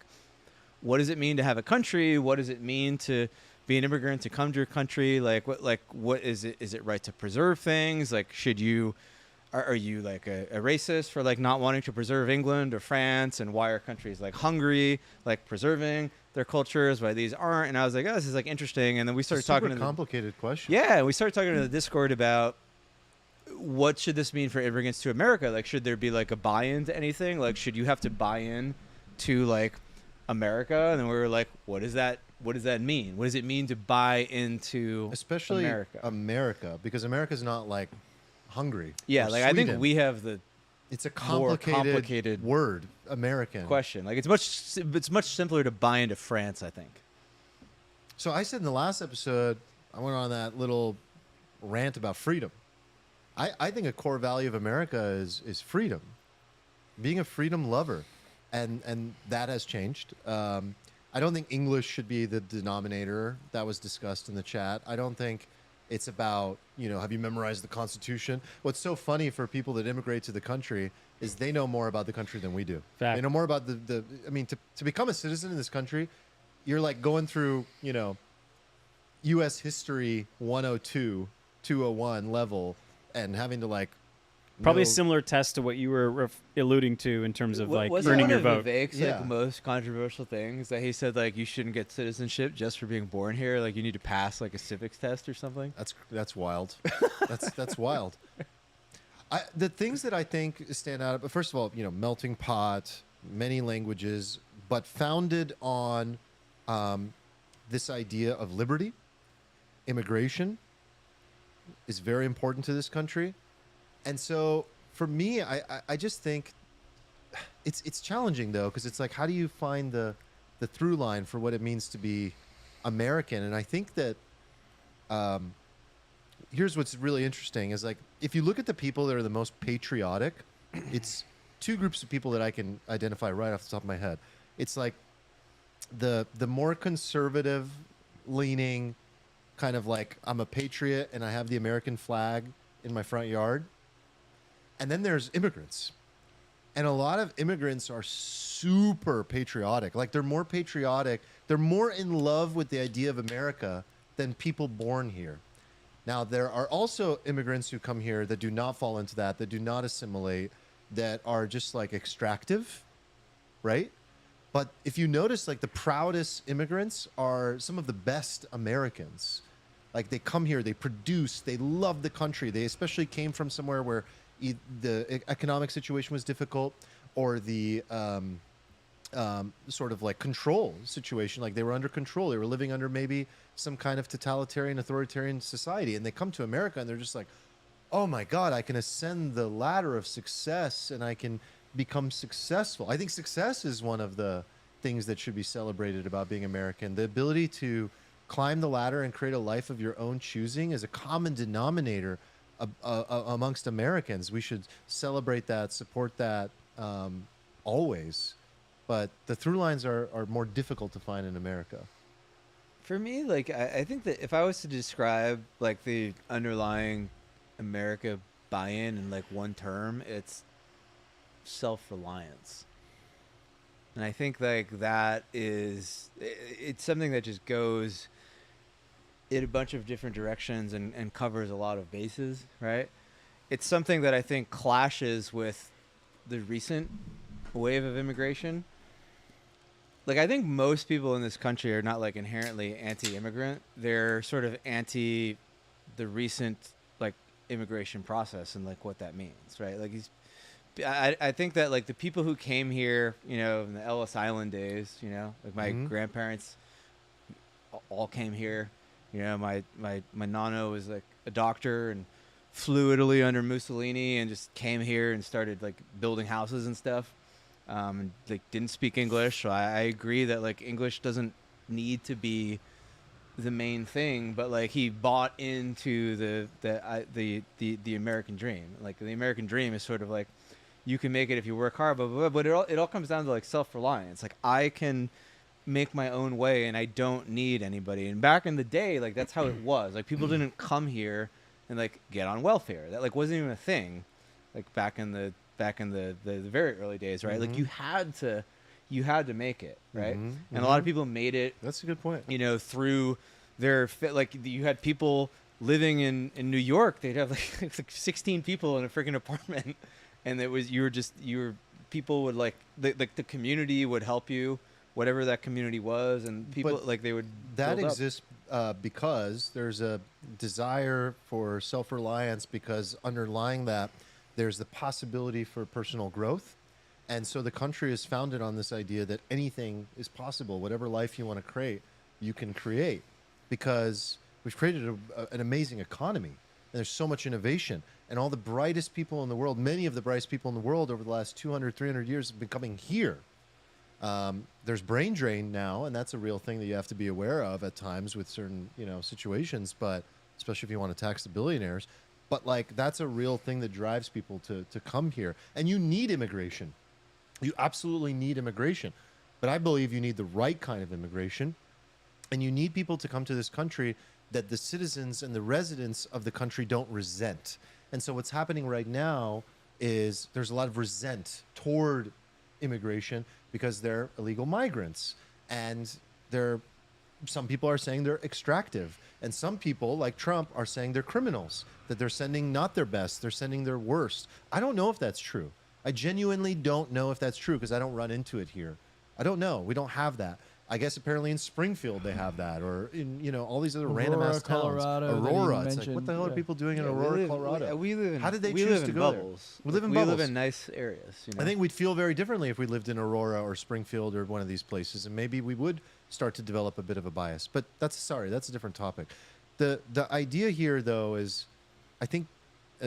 what does it mean to have a country? What does it mean to be an immigrant, to come to your country? What is it? Is it right to preserve things? Like, are you like a racist for like not wanting to preserve England or France? And why are countries like Hungary like preserving their cultures, why these aren't? And I was like, oh, this is like interesting. And then we started talking to complicated question. yeah, we started talking to the Discord about what should this mean for immigrants to America? Like, should there be like a buy-in to anything? Like, should you have to buy in to like America? And then we were like, what does that mean? What does it mean to buy into Especially America? Because America's not like Hungary. Yeah, or like I think Sweden. we have the It's a more complicated word, American. question. Like, it's much simpler to buy into France, I think. So I said in the last episode, I went on that little rant about freedom. I think a core value of America is freedom, being a freedom lover, and that has changed. I don't think English should be the denominator that was discussed in the chat. I don't think it's about, have you memorized the Constitution? What's so funny for people that immigrate to the country is they know more about the country than we do. Fact. They know more about to become a citizen in this country, you're like going through, U.S. history 102, 201 level, and having to like Probably a know- similar test to what you were alluding to in terms of like Wasn't earning one your of vote. Vivek's Yeah. like most controversial things that he said, like, you shouldn't get citizenship just for being born here. Like, you need to pass like a civics test or something. That's wild. That's wild. The things that I think stand out, but first of all, melting pot, many languages, but founded on this idea of liberty. Immigration is very important to this country. And so for me, I just think it's challenging, though, because it's like, how do you find the through line for what it means to be American? And I think that here's what's really interesting is, like, if you look at the people that are the most patriotic, it's two groups of people that I can identify right off the top of my head. It's like the more conservative leaning, kind of like, I'm a patriot and I have the American flag in my front yard. And then there's immigrants. And a lot of immigrants are super patriotic. Like, they're more patriotic. They're more in love with the idea of America than people born here. Now, there are also immigrants who come here that do not fall into that do not assimilate, that are just like extractive, right? But if you notice, like, the proudest immigrants are some of the best Americans. Like, they come here, they produce, they love the country. They especially came from somewhere where the economic situation was difficult, or the sort of like control situation. Like, they were under control. They were living under maybe some kind of totalitarian, authoritarian society. And they come to America and they're just like, oh my God, I can ascend the ladder of success and I can become successful. I think success is one of the things that should be celebrated about being American. The ability to climb the ladder and create a life of your own choosing is a common denominator amongst Americans. We should celebrate that, support that always. But the through lines are more difficult to find in America. For me, like, I think that if I was to describe, like, the underlying America buy-in in, like, one term, it's self-reliance. And I think, like, that is, it's something that just goes in a bunch of different directions and covers a lot of bases, right? It's something that I think clashes with the recent wave of immigration. Like, I think most people in this country are not, like, inherently anti-immigrant. They're sort of anti the recent, like, immigration process and, like, what that means, right? Like, I think that, like, the people who came here, in the Ellis Island days, like, my grandparents all came here. My nano was, like, a doctor and flew Italy under Mussolini and just came here and started, like, building houses and stuff. And, like, didn't speak English. So I agree that, like, English doesn't need to be the main thing, but, like, he bought into the American dream. Like, the American dream is sort of like, you can make it if you work hard, but it all comes down to, like, self-reliance. Like, I can make my own way and I don't need anybody. And back in the day, like, that's how it was. Like, people didn't come here and, like, get on welfare. That, like, wasn't even a thing, like, back in the very early days, right? Like, you had to make it, right? And a lot of people made it. That's a good point. Through their like, you had people living in New York. They'd have like 16 people in a freaking apartment, and it was people would, like, the community would help you, whatever that community was, and people, But like, they would that build up. exists because there's a desire for self-reliance, because underlying that there's the possibility for personal growth. And so the country is founded on this idea that anything is possible. Whatever life you want to create, you can create, because we've created an amazing economy. And there's so much innovation. And all the brightest people in the world, many of the brightest people in the world over the last 200, 300 years have been coming here. There's brain drain now, and that's a real thing that you have to be aware of at times with certain, situations, but especially if you want to tax the billionaires. But, like, that's a real thing that drives people to come here. And you need immigration. You absolutely need immigration. But I believe you need the right kind of immigration. And you need people to come to this country that the citizens and the residents of the country don't resent. And so what's happening right now is there's a lot of resent toward immigration because they're illegal migrants. And some people are saying they're extractive. And some people, like Trump, are saying they're criminals, that they're sending not their best, they're sending their worst. I don't know if that's true. I genuinely don't know if that's true, because I don't run into it here. I don't know. We don't have that. I guess apparently in Springfield they have that, or in all these other random ass towns. Colorado, that you Aurora. It's like, mentioned, what the hell are yeah. people doing in Yeah, Aurora, Colorado? We live in. How did they we choose live to in go there? bubbles. We live in We bubbles. live in nice areas. I think we'd feel very differently if we lived in Aurora or Springfield or one of these places, and maybe we would start to develop a bit of a bias. But that's a different topic. The idea here, though, is I think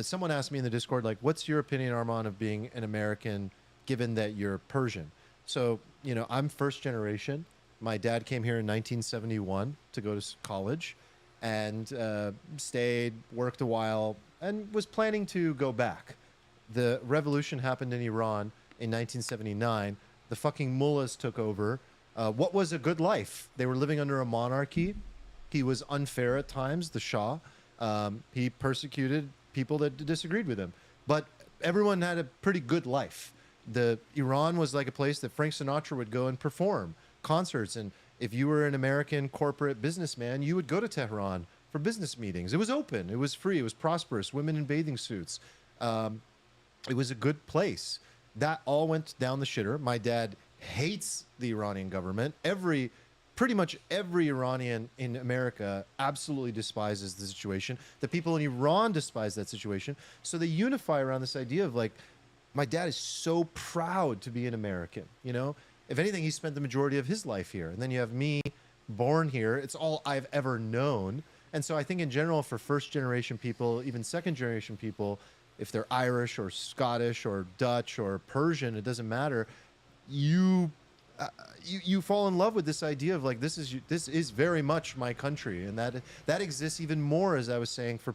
someone asked me in the Discord, like, what's your opinion, Armand, of being an American, given that you're Persian? So I'm first generation. My dad came here in 1971 to go to college, and stayed, worked a while, and was planning to go back. The revolution happened in Iran in 1979. The fucking mullahs took over. What was a good life? They were living under a monarchy. He was unfair at times, the Shah. He persecuted people that disagreed with him. But everyone had a pretty good life. Iran was like a place that Frank Sinatra would go and perform concerts. And if you were an American corporate businessman, you would go to Tehran for business meetings. It was open. It was free. It was prosperous. Women in bathing suits. It was a good place. That all went down the shitter. My dad hates the Iranian government. Pretty much every Iranian in America absolutely despises the situation. The people in Iran despise that situation. So they unify around this idea of like, my dad is so proud to be an American. If anything, he spent the majority of his life here. And then you have me born here. It's all I've ever known. And so I think in general, for first generation people, even second generation people, if they're Irish or Scottish or Dutch or Persian, it doesn't matter. You fall in love with this idea of like, this is very much my country. And that exists even more, as I was saying, for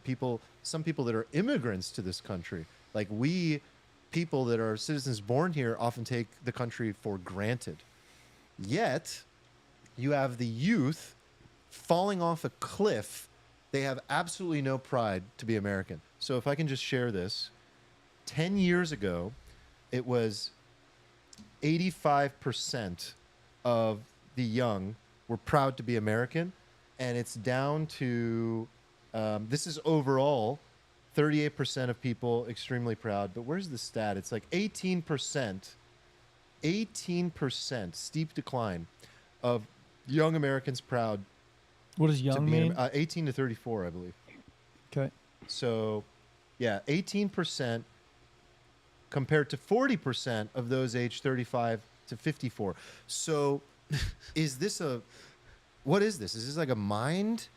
some people that are immigrants to this country. Like people that are citizens born here often take the country for granted. Yet, you have the youth falling off a cliff. They have absolutely no pride to be American. So if I can just share this, 10 years ago, it was 85% of the young were proud to be American, and it's down to, this is overall, 38% of people extremely proud. But where's the stat? It's like 18%, steep decline of young Americans proud. What does to young be mean? 18 to 34, I believe. Okay. So, yeah, 18% compared to 40% of those aged 35 to 54. So, what is this? Is this like a mind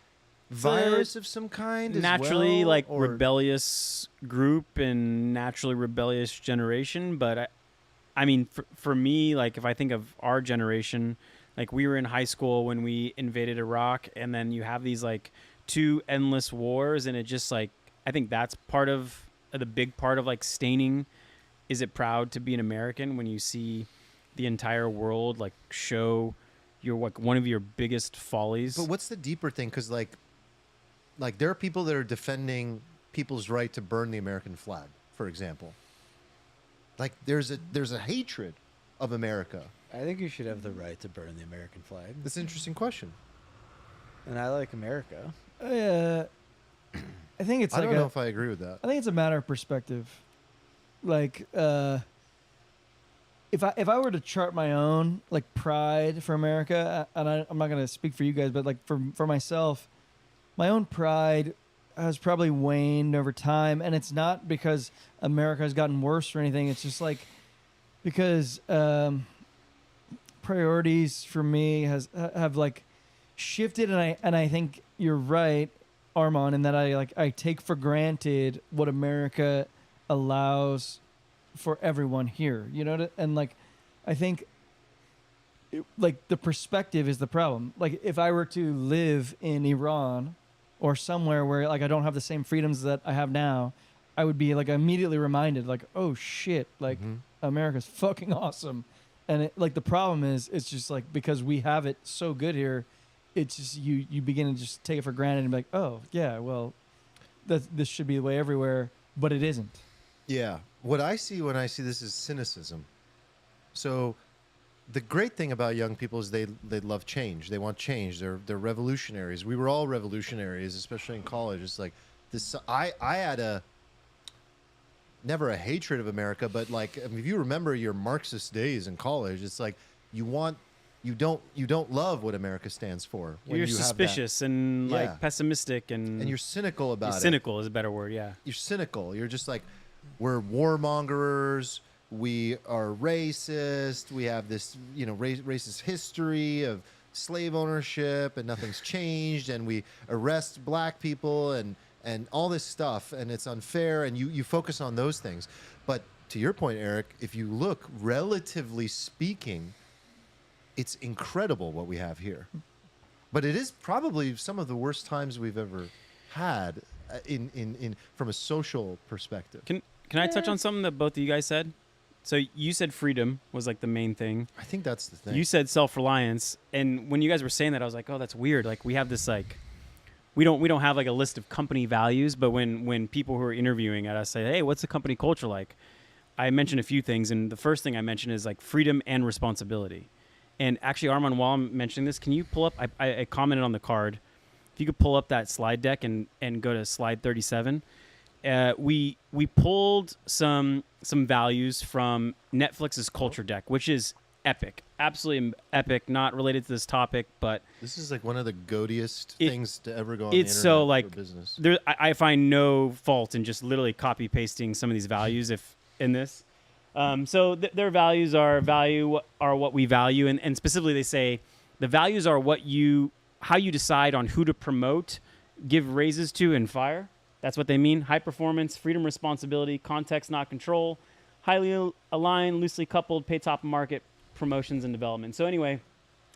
virus of some kind? Naturally, as well, like or? rebellious group and naturally rebellious generation. But I mean, for me, like if I think of our generation, like we were in high school when we invaded Iraq, and then you have these like two endless wars, and it just like I think that's part of the big part of like staining. Is it proud to be an American when you see the entire world like show your one of your biggest follies? But what's the deeper thing? Because like there are people that are defending people's right to burn the American flag, for example. Like there's a hatred of America. I think you should have the right to burn the American flag. That's an interesting question. And I like America. I think it's I like don't know if I agree with that. I think it's a matter of perspective. Like, if I were to chart my own like pride for America, and I'm not gonna speak for you guys, but like for myself, my own pride has probably waned over time, and it's not because America has gotten worse or anything. It's just like because priorities for me have like shifted, and I think you're right, Armand, in that I take for granted what America allows for everyone here, and like I think like the perspective is the problem. Like if I were to live in Iran or somewhere where like I don't have the same freedoms that I have now, I would be like immediately reminded like, oh shit, like America's fucking awesome. And like the problem is it's just like because we have it so good here, it's just you begin to just take it for granted and be like, oh yeah, well this should be the way everywhere, but it isn't. Yeah. What I see when I see this is cynicism. So the great thing about young people is they love change. They want change. They're revolutionaries. We were all revolutionaries, especially in college. It's like this. I had never a hatred of America, but like if you remember your Marxist days in college, it's like you want you don't love what America stands for. When You're you have that. suspicious and Yeah. like pessimistic and And you're cynical about it. cynical is a better word. Yeah. You're cynical. You're just like, we're warmongers. We are racist. We have this, racist history of slave ownership, and nothing's changed. And we arrest black people and all this stuff, and it's unfair. And you focus on those things. But to your point, Eric, if you look, relatively speaking, it's incredible what we have here. But it is probably some of the worst times we've ever had in from a social perspective. Can I touch on something that both of you guys said? So you said freedom was like the main thing. I think that's the thing. You said self-reliance, and when you guys were saying that, I was like, oh, that's weird. Like we have this like, we don't have like a list of company values, but when people who are interviewing at us say, hey, what's the company culture like? I mentioned a few things, and the first thing I mentioned is like freedom and responsibility. And actually, Armand, while I'm mentioning this, can you pull up? I commented on the card. If you could pull up that slide deck and go to slide 37. We pulled some values from Netflix's culture deck, which is epic, absolutely epic. Not related to this topic, but this is like one of the goatiest things to ever go on it's the internet so like for business. I find no fault in just literally copy pasting some of these values if in this. So their values are what we value, and specifically they say the values are how you decide on who to promote, give raises to, and fire. That's what they mean. High performance, freedom, responsibility, context, not control, highly aligned, loosely coupled, pay top of market, promotions, and development. So anyway,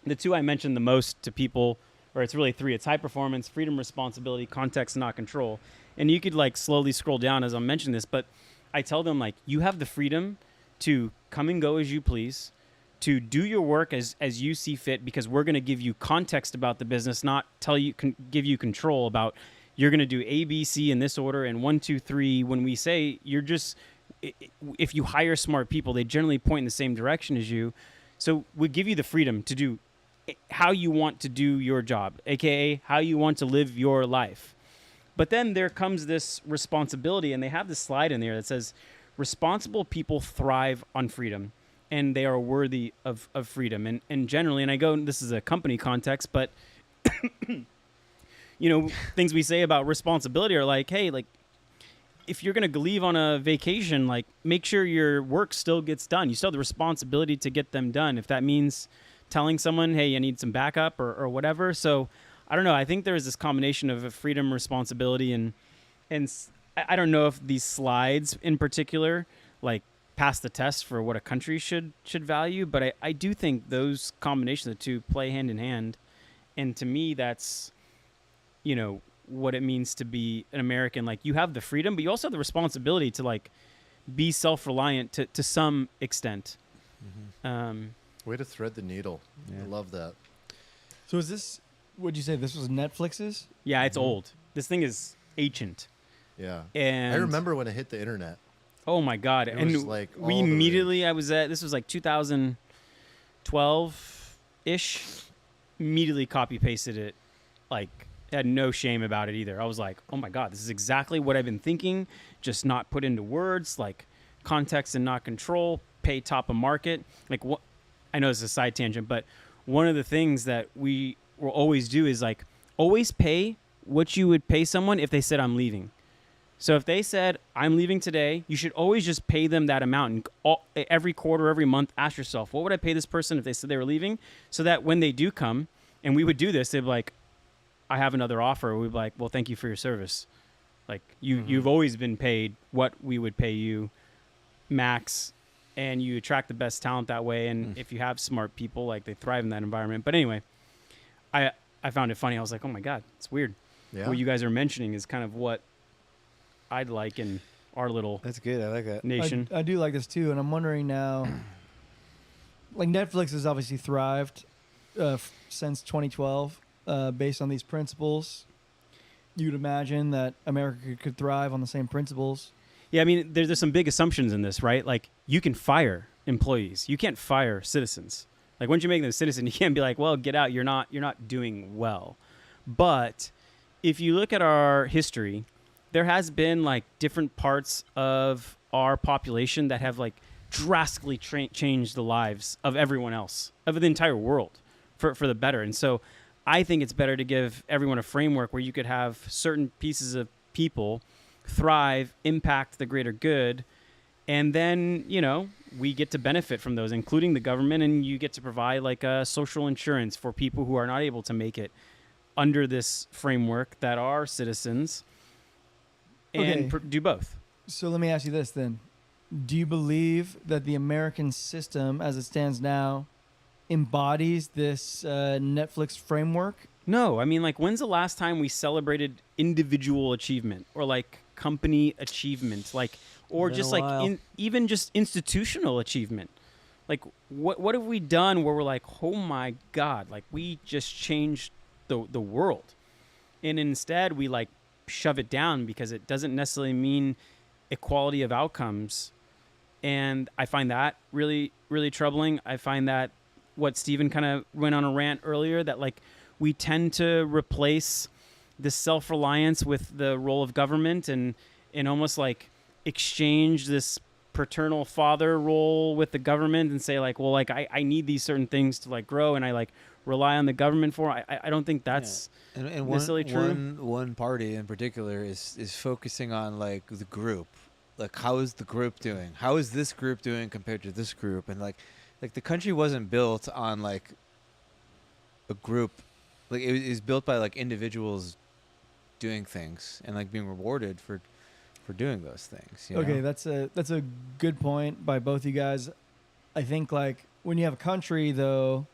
the two I mentioned the most to people, or it's really three. It's high performance, freedom, responsibility, context, not control. And you could like slowly scroll down as I'm mentioning this, but I tell them like, you have the freedom to come and go as you please, to do your work as you see fit, because we're going to give you context about the business, not give you control about you're going to do A, B, C in this order and 1, 2, 3. When we say if you hire smart people, they generally point in the same direction as you. So we give you the freedom to do how you want to do your job, AKA how you want to live your life. But then there comes this responsibility, and they have this slide in there that says, responsible people thrive on freedom, and they are worthy of freedom. And generally, and I go, this is a company context, but things we say about responsibility are like, hey, like if you're going to leave on a vacation, like make sure your work still gets done. You still have the responsibility to get them done. If that means telling someone, hey, you need some backup or whatever. So I don't know. I think there is this combination of freedom, responsibility, and I don't know if these slides in particular like pass the test for what a country should value, but I do think those combinations of the two play hand in hand. And to me, that's, what it means to be an American. Like you have the freedom, but you also have the responsibility to like be self-reliant to some extent. Mm-hmm. Way to thread the needle. Yeah. I love that. So is this? Would you say this was Netflix's? Yeah, it's old. This thing is ancient. Yeah. And I remember when it hit the internet. Oh my God! It And was like we all the immediately, this was like 2012 ish. Immediately copy pasted it, like had no shame about it either. I was like, oh my God, this is exactly what I've been thinking, just not put into words, like context and not control, pay top of market. Like what? I know this is a side tangent, but one of the things that we will always do is like always pay what you would pay someone if they said I'm leaving. So if they said I'm leaving today, you should always just pay them that amount. And every quarter, every month, ask yourself, what would I pay this person if they said they were leaving? So that when they do come, and we would do this, they'd be like, I have another offer. We'd be like, well, thank you for your service. Like you've always been paid what we would pay you max, and you attract the best talent that way. And if you have smart people, like they thrive in that environment. But anyway, I found it funny. I was like, oh my God, it's weird. Yeah. What you guys are mentioning is kind of what I'd like in our little That's good. I like that. nation. I do like this too, and I'm wondering now. Like Netflix has obviously thrived since 2012, based on these principles. You'd imagine that America could thrive on the same principles. Yeah, I mean, there's some big assumptions in this, right? Like, you can fire employees. You can't fire citizens. Like, once you make them a citizen, you can't be like, well, get out. You're not doing well. But if you look at our history, there has been, like, different parts of our population that have, like, drastically change the lives of everyone else, of the entire world, for the better. And so I think it's better to give everyone a framework where you could have certain pieces of people thrive, impact the greater good, and then, we get to benefit from those, including the government, and you get to provide like a social insurance for people who are not able to make it under this framework that are citizens, and Okay. do both. So let me ask you this then. Do you believe that the American system as it stands now embodies this Netflix framework? No, I mean, like, when's the last time we celebrated individual achievement or like company achievement, like, or Been just a like while. even just institutional achievement? Like, what have we done where we're like, oh my God, like we just changed the world, and instead we like shove it down because it doesn't necessarily mean equality of outcomes. And I find that really, really troubling. I find that what Steven kind of went on a rant earlier, that like we tend to replace this self-reliance with the role of government, and almost like exchange this paternal father role with the government and say like, well, like I need these certain things to like grow, and I like rely on the government for. I don't think that's And necessarily true. one party in particular is focusing on like the group, like how is the group doing? How is this group doing compared to this group? And like the country wasn't built on like a group, like it was built by like individuals doing things and like being rewarded for doing those things. You Okay, know? that's a good point by both you guys. I think like when you have a country though,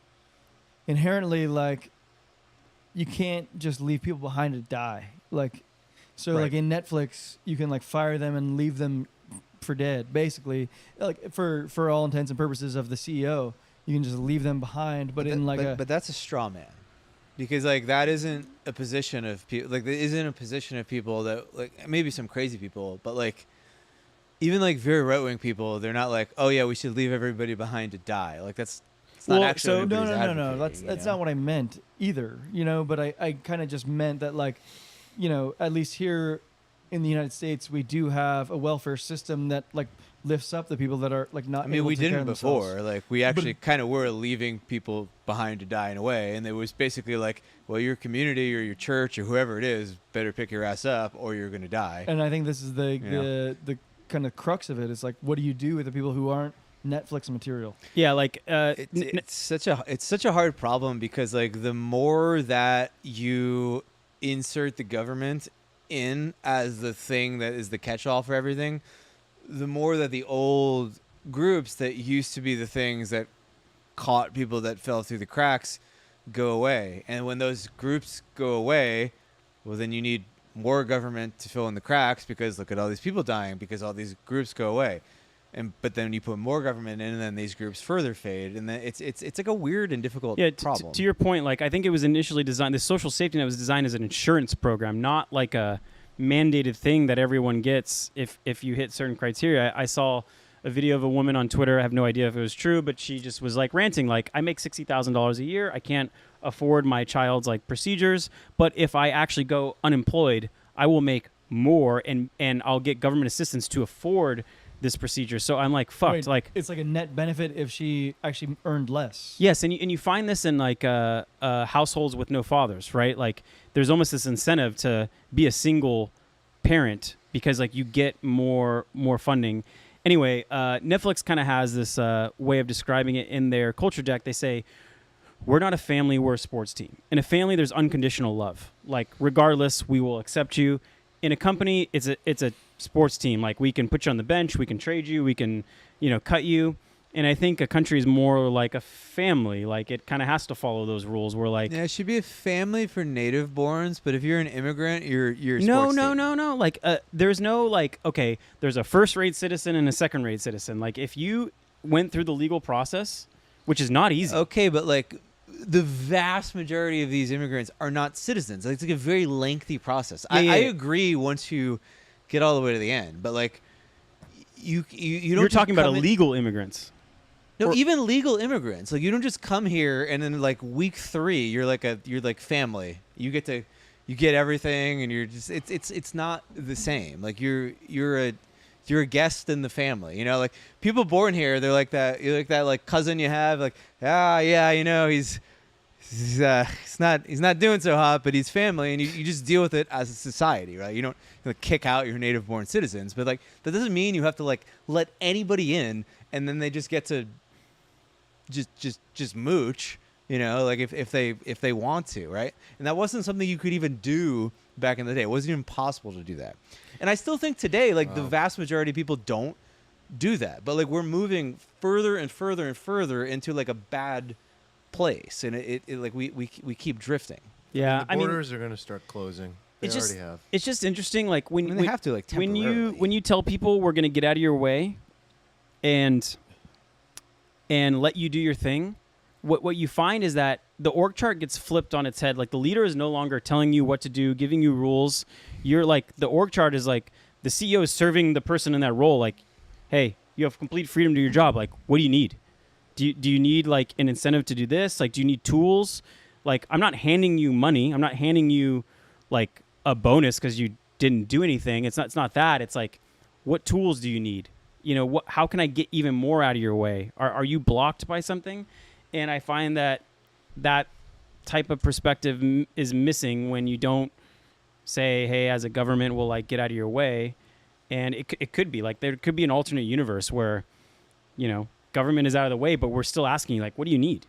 inherently like you can't just leave people behind to die. Like so Right. like in Netflix you can like fire them and leave them for dead basically. Like for all intents and purposes of the CEO, you can just leave them behind, but in like but that's a straw man, because like that isn't a position of people, like there isn't a position of people that like maybe some crazy people, but like even like very right-wing people, they're not like, oh yeah, we should leave everybody behind to die. Like it's not Well, actually so- what no, everybody's no. advocating, That's you know? not what I meant either, But I kind of just meant that, like, at least here in the United States, we do have a welfare system that like lifts up the people that are like not. I mean, able we to take care didn't of themselves. before. Like, we actually kind of were leaving people behind to die in a way, and it was basically like, well, your community or your church or whoever it is better pick your ass up, or you're gonna die. And I think this is the Yeah. the kind of crux of it. It's like, what do you do with the people who aren't Netflix material? Yeah, like It's such a hard problem, because like the more that you insert the government in as the thing that is the catch-all for everything, the more that the old groups that used to be the things that caught people that fell through the cracks go away. And when those groups go away, well, then you need more government to fill in the cracks, because look at all these people dying because all these groups go away. But then you put more government in, and then these groups further fade, and then it's like a weird and difficult problem. To your point, like I think it was initially designed. The social safety net was designed as an insurance program, not like a mandated thing that everyone gets if you hit certain criteria. I saw a video of a woman on Twitter. I have no idea if it was true, but she just was like ranting, like, I make $60,000 a year. I can't afford my child's like procedures, but if I actually go unemployed, I will make more, and I'll get government assistance to afford this procedure. So I'm like, fucked. Wait, like, it's like a net benefit if she actually earned less. yes, and you find this in like households with no fathers, right? Like there's almost this incentive to be a single parent because like you get more funding. Anyway, Netflix kind of has this way of describing it in their culture deck. They say, we're not a family, we're a sports team. In a family, there's unconditional love. Like regardless, we will accept you. In a company, it's a sports team. Like we can put you on the bench, we can trade you, we can, cut you. And I think a country is more like a family. Like it kind of has to follow those rules. We're like, Yeah, it should be a family for native borns, but if you're an immigrant, you're a no. sports team. Like there's no like, okay, there's a first-rate citizen and a second-rate citizen. Like if you went through the legal process, which is not easy. Okay, but like the vast majority of these immigrants are not citizens. Like, it's like a very lengthy process. Yeah, I yeah. agree once you get all the way to the end, but like you don't. You're just talking about come in- illegal immigrants. No, or- even legal immigrants. Like, you don't just come here and then like week 3 you're like family. You get everything, and you're just it's not the same. Like you're you're a guest in the family. You know, like people born here, they're like that. You're like that like cousin you have. Like, yeah, you know, he's not doing so hot, but he's family, and you just deal with it as a society, right? You don't kick out your native born citizens, but like that doesn't mean you have to like let anybody in, and then they just get to just mooch. You know, like if they want to, right? And that wasn't something you could even do back in the day. It wasn't even possible to do that. And I still think today, like the vast majority of people don't do that. But like we're moving further and further and further into like a bad place, and it like we keep drifting. Yeah, The borders are going to start closing. They already have. It's just interesting, like when they have to, like, when temporarily. you tell people we're going to get out of your way, and let you do your thing. What you find is that the org chart gets flipped on its head. Like the leader is no longer telling you what to do, giving you rules. You're like, the org chart is like the CEO is serving the person in that role. Like, hey, you have complete freedom to your job. Like, what do you need? Do you need like an incentive to do this? Like, do you need tools? Like, I'm not handing you money. I'm not handing you like a bonus because you didn't do anything. It's not that. It's like, what tools do you need? You know, how can I get even more out of your way? Are you blocked by something? And I find that type of perspective is missing when you don't say, hey, as a government, we'll like get out of your way. And it could be like, there could be an alternate universe where, you know, government is out of the way, but we're still asking you, like, what do you need?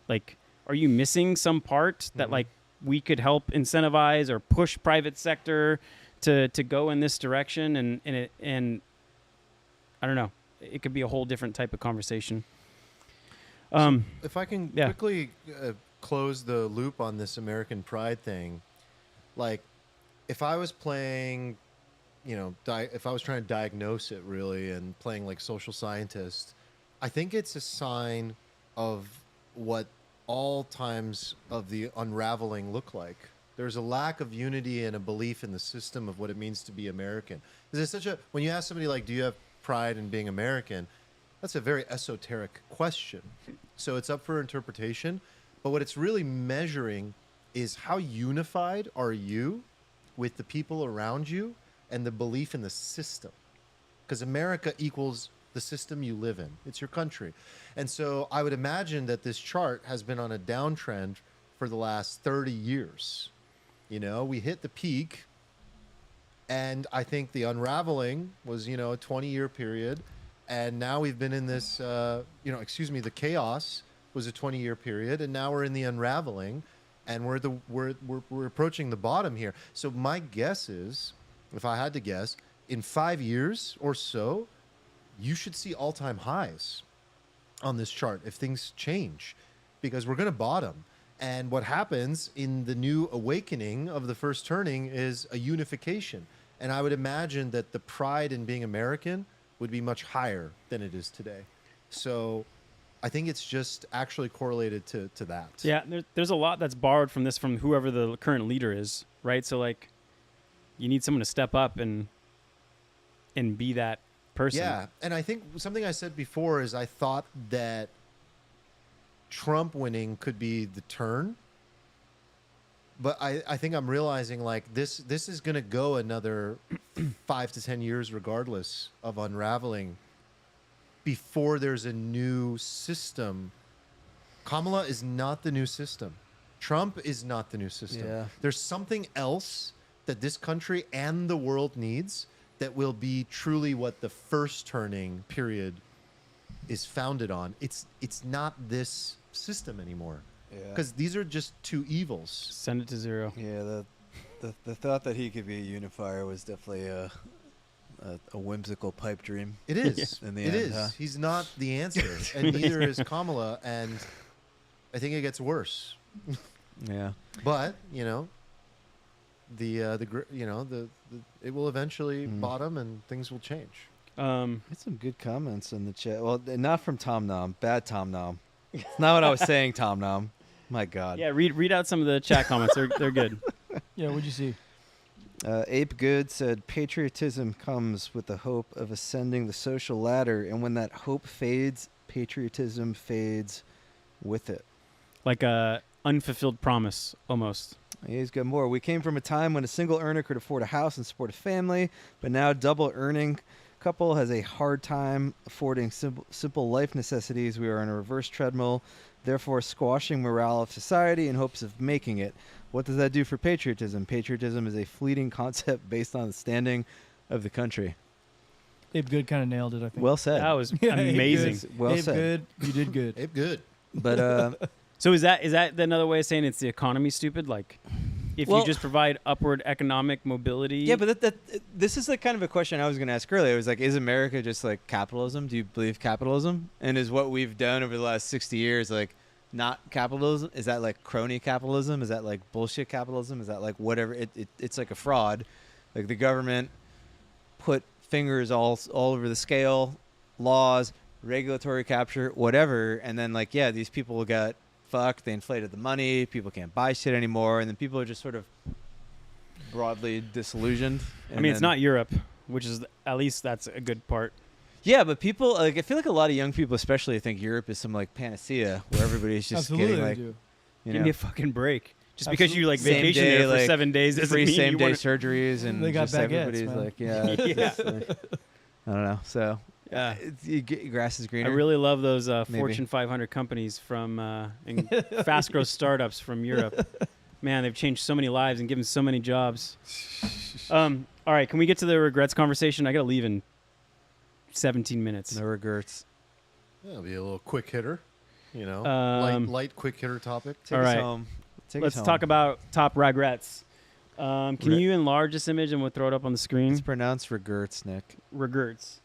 Like, are you missing some part that like we could help incentivize or push private sector to go in this direction? And I don't know, it could be a whole different type of conversation. If I can quickly close the loop on this American pride thing, like if I was playing, you know, if I was trying to diagnose it really and playing like social scientist, I think it's a sign of what all times of the unraveling look like. There's a lack of unity and a belief in the system of what it means to be American. Is it when you ask somebody like, do you have pride in being American? That's a very esoteric question. So it's up for interpretation. But what it's really measuring is how unified are you with the people around you and the belief in the system. Because America equals the system you live in. It's your country. And so I would imagine that this chart has been on a downtrend for the last 30 years. You know, we hit the peak, and I think the unraveling was, you know, a 20-year period. And now we've been in this, the chaos was a 20-year period, and now we're in the unraveling, and we're approaching the bottom here. So my guess is, if I had to guess, in 5 years or so, you should see all-time highs on this chart if things change, because we're going to bottom. And what happens in the new awakening of the first turning is a unification. And I would imagine that the pride in being American would be much higher than it is today. So I think it's just actually correlated to that. Yeah, there's a lot that's borrowed from this from whoever the current leader is, right? So like, you need someone to step up and be that person. Yeah, and I think something I said before is I thought that Trump winning could be the turn. But I think I'm realizing like this is going to go another 5 to 10 years regardless of unraveling before there's a new system. Kamala is not the new system. Trump is not the new system. Yeah. There's something else that this country and the world needs that will be truly what the first turning period is founded on. It's not this system anymore. Because these are just two evils. Send it to zero. Yeah, the thought that he could be a unifier was definitely a whimsical pipe dream. It is. In the It end, is. huh? He's not the answer, and neither is Kamala. And I think it gets worse. Yeah. But you know, it will eventually bottom, and things will change. Had some good comments in the chat. Well, not from Tom Nom. Bad Tom Nom. It's not what I was saying, Tom Nom. My God. Yeah, read out some of the chat comments. They're good. Yeah, what'd you see? Ape Good said, patriotism comes with the hope of ascending the social ladder, and when that hope fades, patriotism fades with it. Like a unfulfilled promise, almost. He's got more. We came from a time when a single earner could afford a house and support a family, but now double earning couple has a hard time affording simple life necessities. We are on a reverse treadmill, therefore squashing morale of society in hopes of making it. What does that do for patriotism? Patriotism is a fleeting concept based on the standing of the country. Abe Good kind of nailed it, I think. Well said. That was Yeah, Abe amazing. Good. Well Abe said. Good, you did good. Abe good. But So is that another way of saying it's the economy stupid? Like, if Well- you just provide upward economic mobility. yeah, but this is like kind of a question I was going to ask earlier. It was like, is America just like capitalism? Do you believe capitalism? And is what we've done over the last 60 years like not capitalism? Is that like crony capitalism? Is that like bullshit capitalism? Is that like whatever? It's like a fraud. Like the government put fingers all over the scale, laws, regulatory capture, whatever, and then like, yeah, these people got fucked. They inflated the money. People can't buy shit anymore, and then people are just sort of broadly disillusioned. I mean, it's not Europe, which is at least that's a good part. Yeah, but people like, I feel like a lot of young people, especially, think Europe is some like panacea where everybody's just Absolutely, getting they like, do. you Give know, me a fucking break. Just because you like Same vacation day, there for like, 7 days doesn't free mean same you day want surgeries, and They got just baguettes, everybody's man. like, yeah, Yeah. it's like- I don't know. So Yeah. grass is I greener. really love those Maybe. Fortune 500 companies from and fast growth startups from Europe. Man, they've changed so many lives and given so many jobs. All right, can we get to the regrets conversation? I got to leave in 17 minutes. No regrets. That'll be a little quick hitter. You know, Um, light quick hitter topic. Take All us right. home. Take Let's us home. talk about top regrets. Can Re- you enlarge this image and we'll throw it up on the screen? It's pronounced regrets, Nick. Regrets.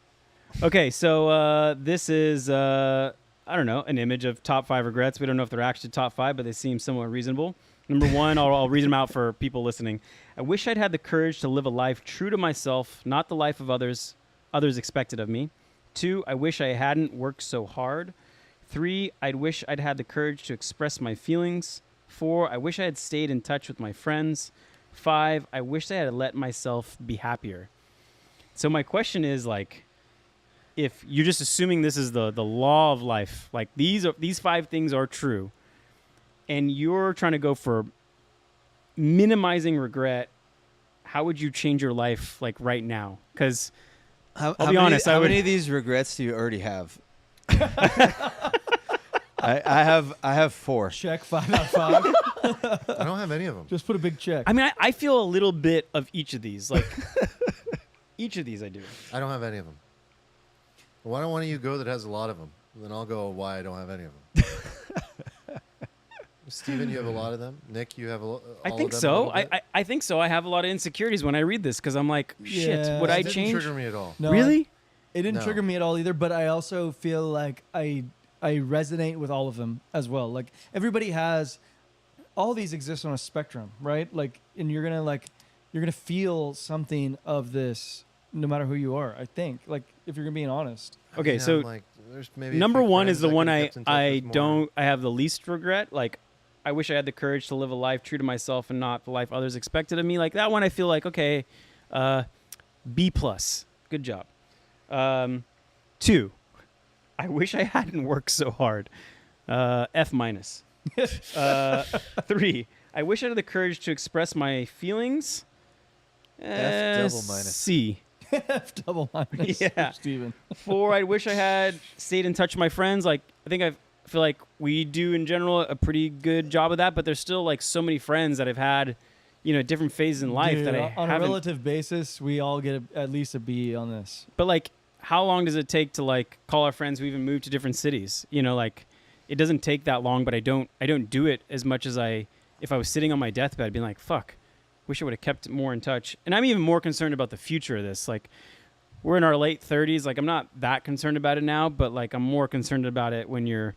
Okay, so this is I don't know, an image of top 5 regrets. We don't know if they're actually top 5, but they seem somewhat reasonable. Number 1, I'll read them out for people listening. I wish I'd had the courage to live a life true to myself, not the life of others expected of me. 2, I wish I hadn't worked so hard. 3, I'd wish I'd had the courage to express my feelings. 4, I wish I had stayed in touch with my friends. 5, I wish I had let myself be happier. So my question is, like, if you're just assuming this is the law of life, like these 5 things are true, and you're trying to go for minimizing regret, how would you change your life like right now? Because How be honest, I How would- many of these regrets do you already have? I have 4. Check 5 out of 5. I don't have any of them. Just put a big check. I mean, I feel a little bit of each of these, like each of these I do. I don't have any of them. Why don't one of you go that has a lot of them? Then I'll go why I don't have any of them. Steven, you have a lot of them. Nick, you have a lot. I think so. I think so. I have a lot of insecurities when I read this because I'm like, shit, Yeah. would It I didn't change? trigger me at all. No, Really? It didn't No. trigger me at all either, but I also feel like I resonate with all of them as well. Like everybody has, all these exist on a spectrum, right? Like, and you're gonna feel something of this no matter who you are. I think, like, if you're being honest. Okay, Yeah, so I'm like, there's maybe a number few 1 is friends the one could've I kept in touch with more. I have the least regret. Like, I wish I had the courage to live a life true to myself and not the life others expected of me. Like that one, I feel like okay, B+, good job. 2, I wish I hadn't worked so hard. F-. 3, I wish I had the courage to express my feelings. F double minus. C. F double minus. Yeah. Steven. 4, I wish I had stayed in touch with my friends. Like, I think I feel like we do in general a pretty good job of that, but there's still like so many friends that I've had, different phases in life Dude, that I on a haven't. relative basis, we all get at least a B on this. But like, how long does it take to like call our friends who even moved to different cities? Like it doesn't take that long, but I don't do it as much as if I was sitting on my deathbed being like, fuck, wish I would have kept more in touch. And I'm even more concerned about the future of this. Like, we're in our late 30s. Like, I'm not that concerned about it now, but like I'm more concerned about it when you're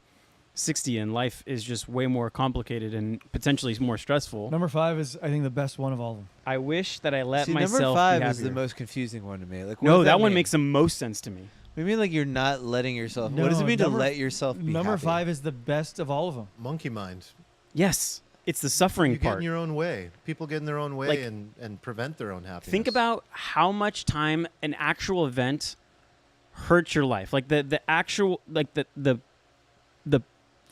60 and life is just way more complicated and potentially more stressful. Number 5 is, I think, the best one of all of them. I wish that I let See, myself number be 5 happier. is the most confusing one to me. Like, what No, does that one mean? makes the most sense to me. What do you mean, like, you're not letting yourself? What does it No, mean to number- let yourself be Number happy? 5 is the best of all of them. Monkey mind. Yes, it's the suffering You get part. in your own way. People get in their own way Like, and prevent their own happiness. Think about how much time an actual event hurts your life. Like the actual, like the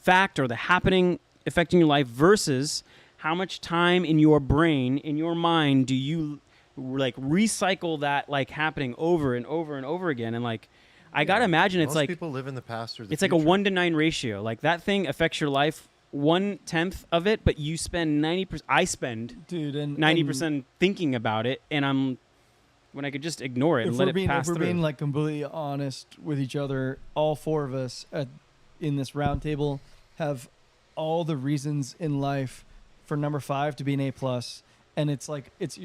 fact or the happening affecting your life versus how much time in your brain, in your mind, do you like recycle that like happening over and over and over again. And like, I gotta imagine it's Most like people live in the past or the it's like a future. 1-to-9 ratio. Like that thing affects your life 1/10 of it, but you spend 90%. I spend Dude, and 90% thinking about it, and when I could just ignore it and let it pass if we're through. being like completely honest with each other, all four of us in this round table have all the reasons in life for number 5 to be an A+, and it's like it's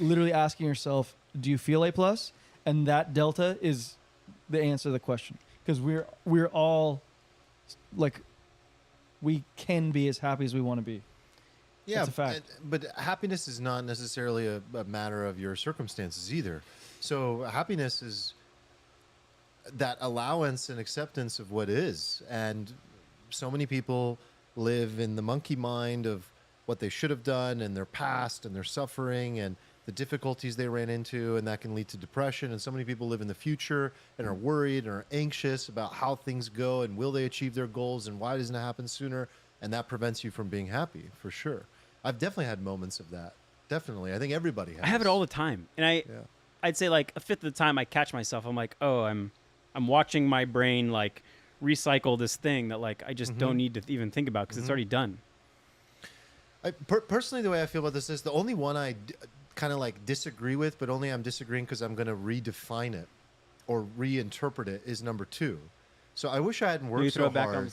literally asking yourself, do you feel A+? And that delta is the answer to the question, because we're all like, we can be as happy as we want to be. Yeah, That's a fact. But happiness is not necessarily a matter of your circumstances either. So happiness is that allowance and acceptance of what is. And so many people live in the monkey mind of what they should have done and their past and their suffering and the difficulties they ran into, and that can lead to depression. And so many people live in the future and are worried and are anxious about how things go and will they achieve their goals and why doesn't it happen sooner, and that prevents you from being happy, for sure. I've definitely had moments of that. Definitely. I think everybody has. I have it all the time, and I'd say like a fifth of the time I catch myself. I'm like, oh, I'm watching my brain like recycle this thing that like I just don't need to even think about because it's already done. Personally, the way I feel about this is the only one I kind of like disagree with, but only I'm disagreeing because I'm going to redefine it or reinterpret it, is number 2. So I wish I hadn't worked so hard.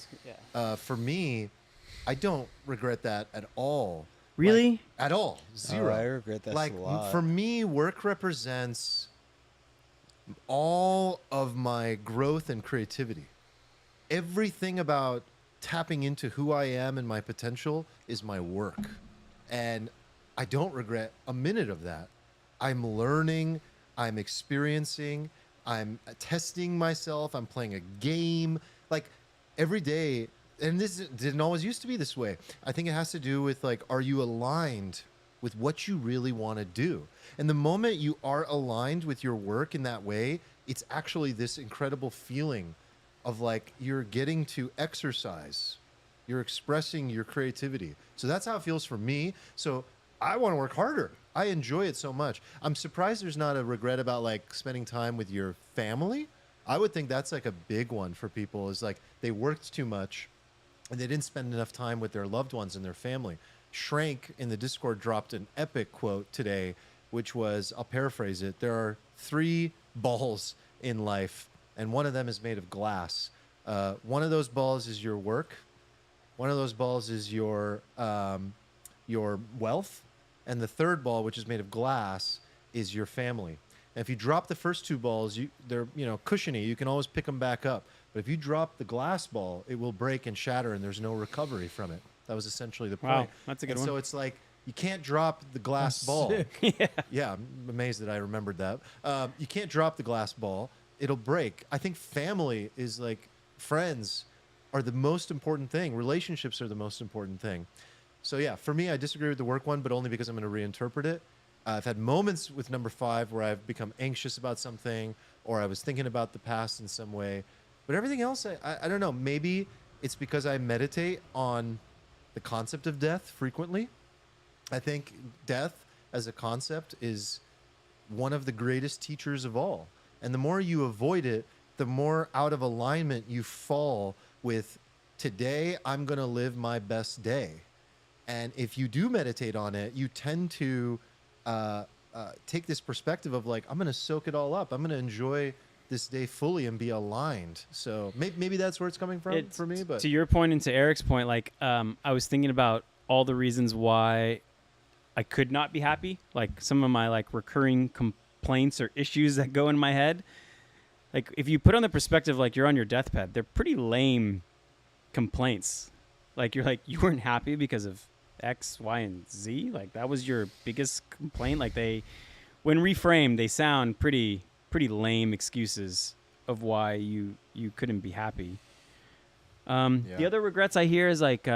For me, I don't regret that at all. Really? Like, at all. Zero. Oh, I regret that like a lot. for me, work represents all of my growth and creativity. Everything about tapping into who I am and my potential is my work. And I don't regret a minute of that. I'm learning, I'm experiencing, I'm testing myself, I'm playing a game. Like every day, and this didn't always used to be this way. I think it has to do with like, are you aligned with what you really want to do? And the moment you are aligned with your work in that way, it's actually this incredible feeling of like you're getting to exercise. You're expressing your creativity. So that's how it feels for me. So I want to work harder. I enjoy it so much. I'm surprised there's not a regret about like spending time with your family. I would think that's like a big one for people, is like they worked too much and they didn't spend enough time with their loved ones and their family. Shrank in the Discord dropped an epic quote today, which was, I'll paraphrase it, there are 3 balls in life, and one of them is made of glass. One of those balls is your work. One of those balls is your wealth. And the third ball, which is made of glass, is your family. And if you drop the first 2 balls, they're cushiony. You can always pick them back up. But if you drop the glass ball, it will break and shatter, and there's no recovery from it. That was essentially the point. Wow, that's a good one. So it's like you can't drop the glass That's ball. sick. Yeah, I'm amazed that I remembered that. You can't drop the glass ball. It'll break. I think family is like, friends are the most important thing. Relationships are the most important thing. So yeah, for me, I disagree with the work one, but only because I'm going to reinterpret it. I've had moments with number 5 where I've become anxious about something, or I was thinking about the past in some way. But everything else, I don't know. Maybe it's because I meditate on the concept of death frequently. I think death as a concept is one of the greatest teachers of all. And the more you avoid it, the more out of alignment you fall with, today I'm going to live my best day. And if you do meditate on it, you tend to take this perspective of like, I'm going to soak it all up. I'm going to enjoy this day fully and be aligned. So maybe that's where it's coming from for me. But to your point and to Eric's point, like I was thinking about all the reasons why I could not be happy. Like some of my like recurring complaints or issues that go in my head. Like if you put on the perspective, like you're on your deathbed, they're pretty lame complaints. Like you're like, you weren't happy because of X, Y, and Z. Like that was your biggest complaint. Like when reframed, they sound pretty lame excuses of why you couldn't be happy. The other regrets I hear is like,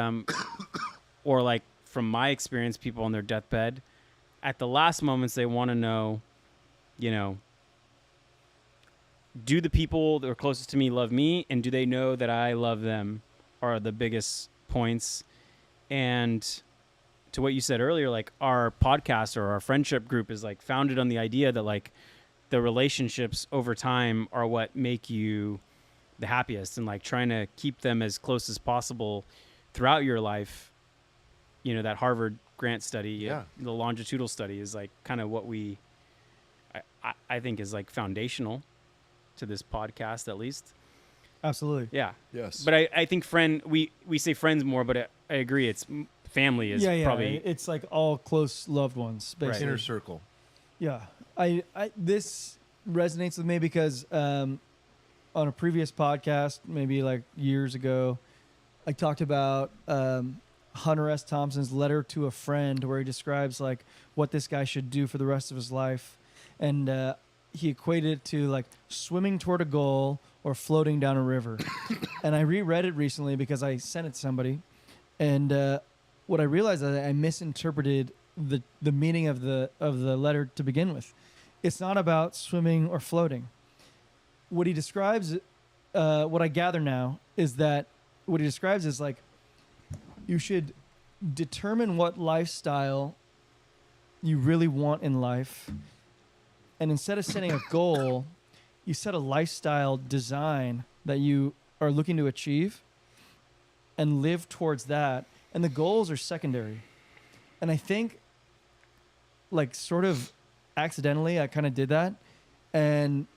or like from my experience, people on their deathbed, at the last moments, they want to know, do the people that are closest to me love me, and do they know that I love them, are the biggest points. And to what you said earlier, like our podcast or our friendship group is like founded on the idea that like the relationships over time are what make you the happiest, and like trying to keep them as close as possible throughout your life. You know, that Harvard grant study, Yeah. the longitudinal study is like kind of what I think is like foundational to this podcast, at least. Absolutely. Yeah. Yes. But I think we say friends more, but I agree. It's family is Yeah. probably It's like all close loved ones, Right. basically. Inner circle. Yeah, I this resonates with me because on a previous podcast, maybe like years ago, I talked about Hunter S. Thompson's letter to a friend, where he describes like what this guy should do for the rest of his life, and he equated it to like swimming toward a goal or floating down a river. And I reread it recently because I sent it to somebody, and what I realized is I misinterpreted the meaning of the letter to begin with. It's not about swimming or floating. What he describes, what I gather now, is that what he describes is like you should determine what lifestyle you really want in life, and instead of setting a goal, you set a lifestyle design that you are looking to achieve and live towards that, and the goals are secondary. And I think like sort of accidentally I kind of did that, and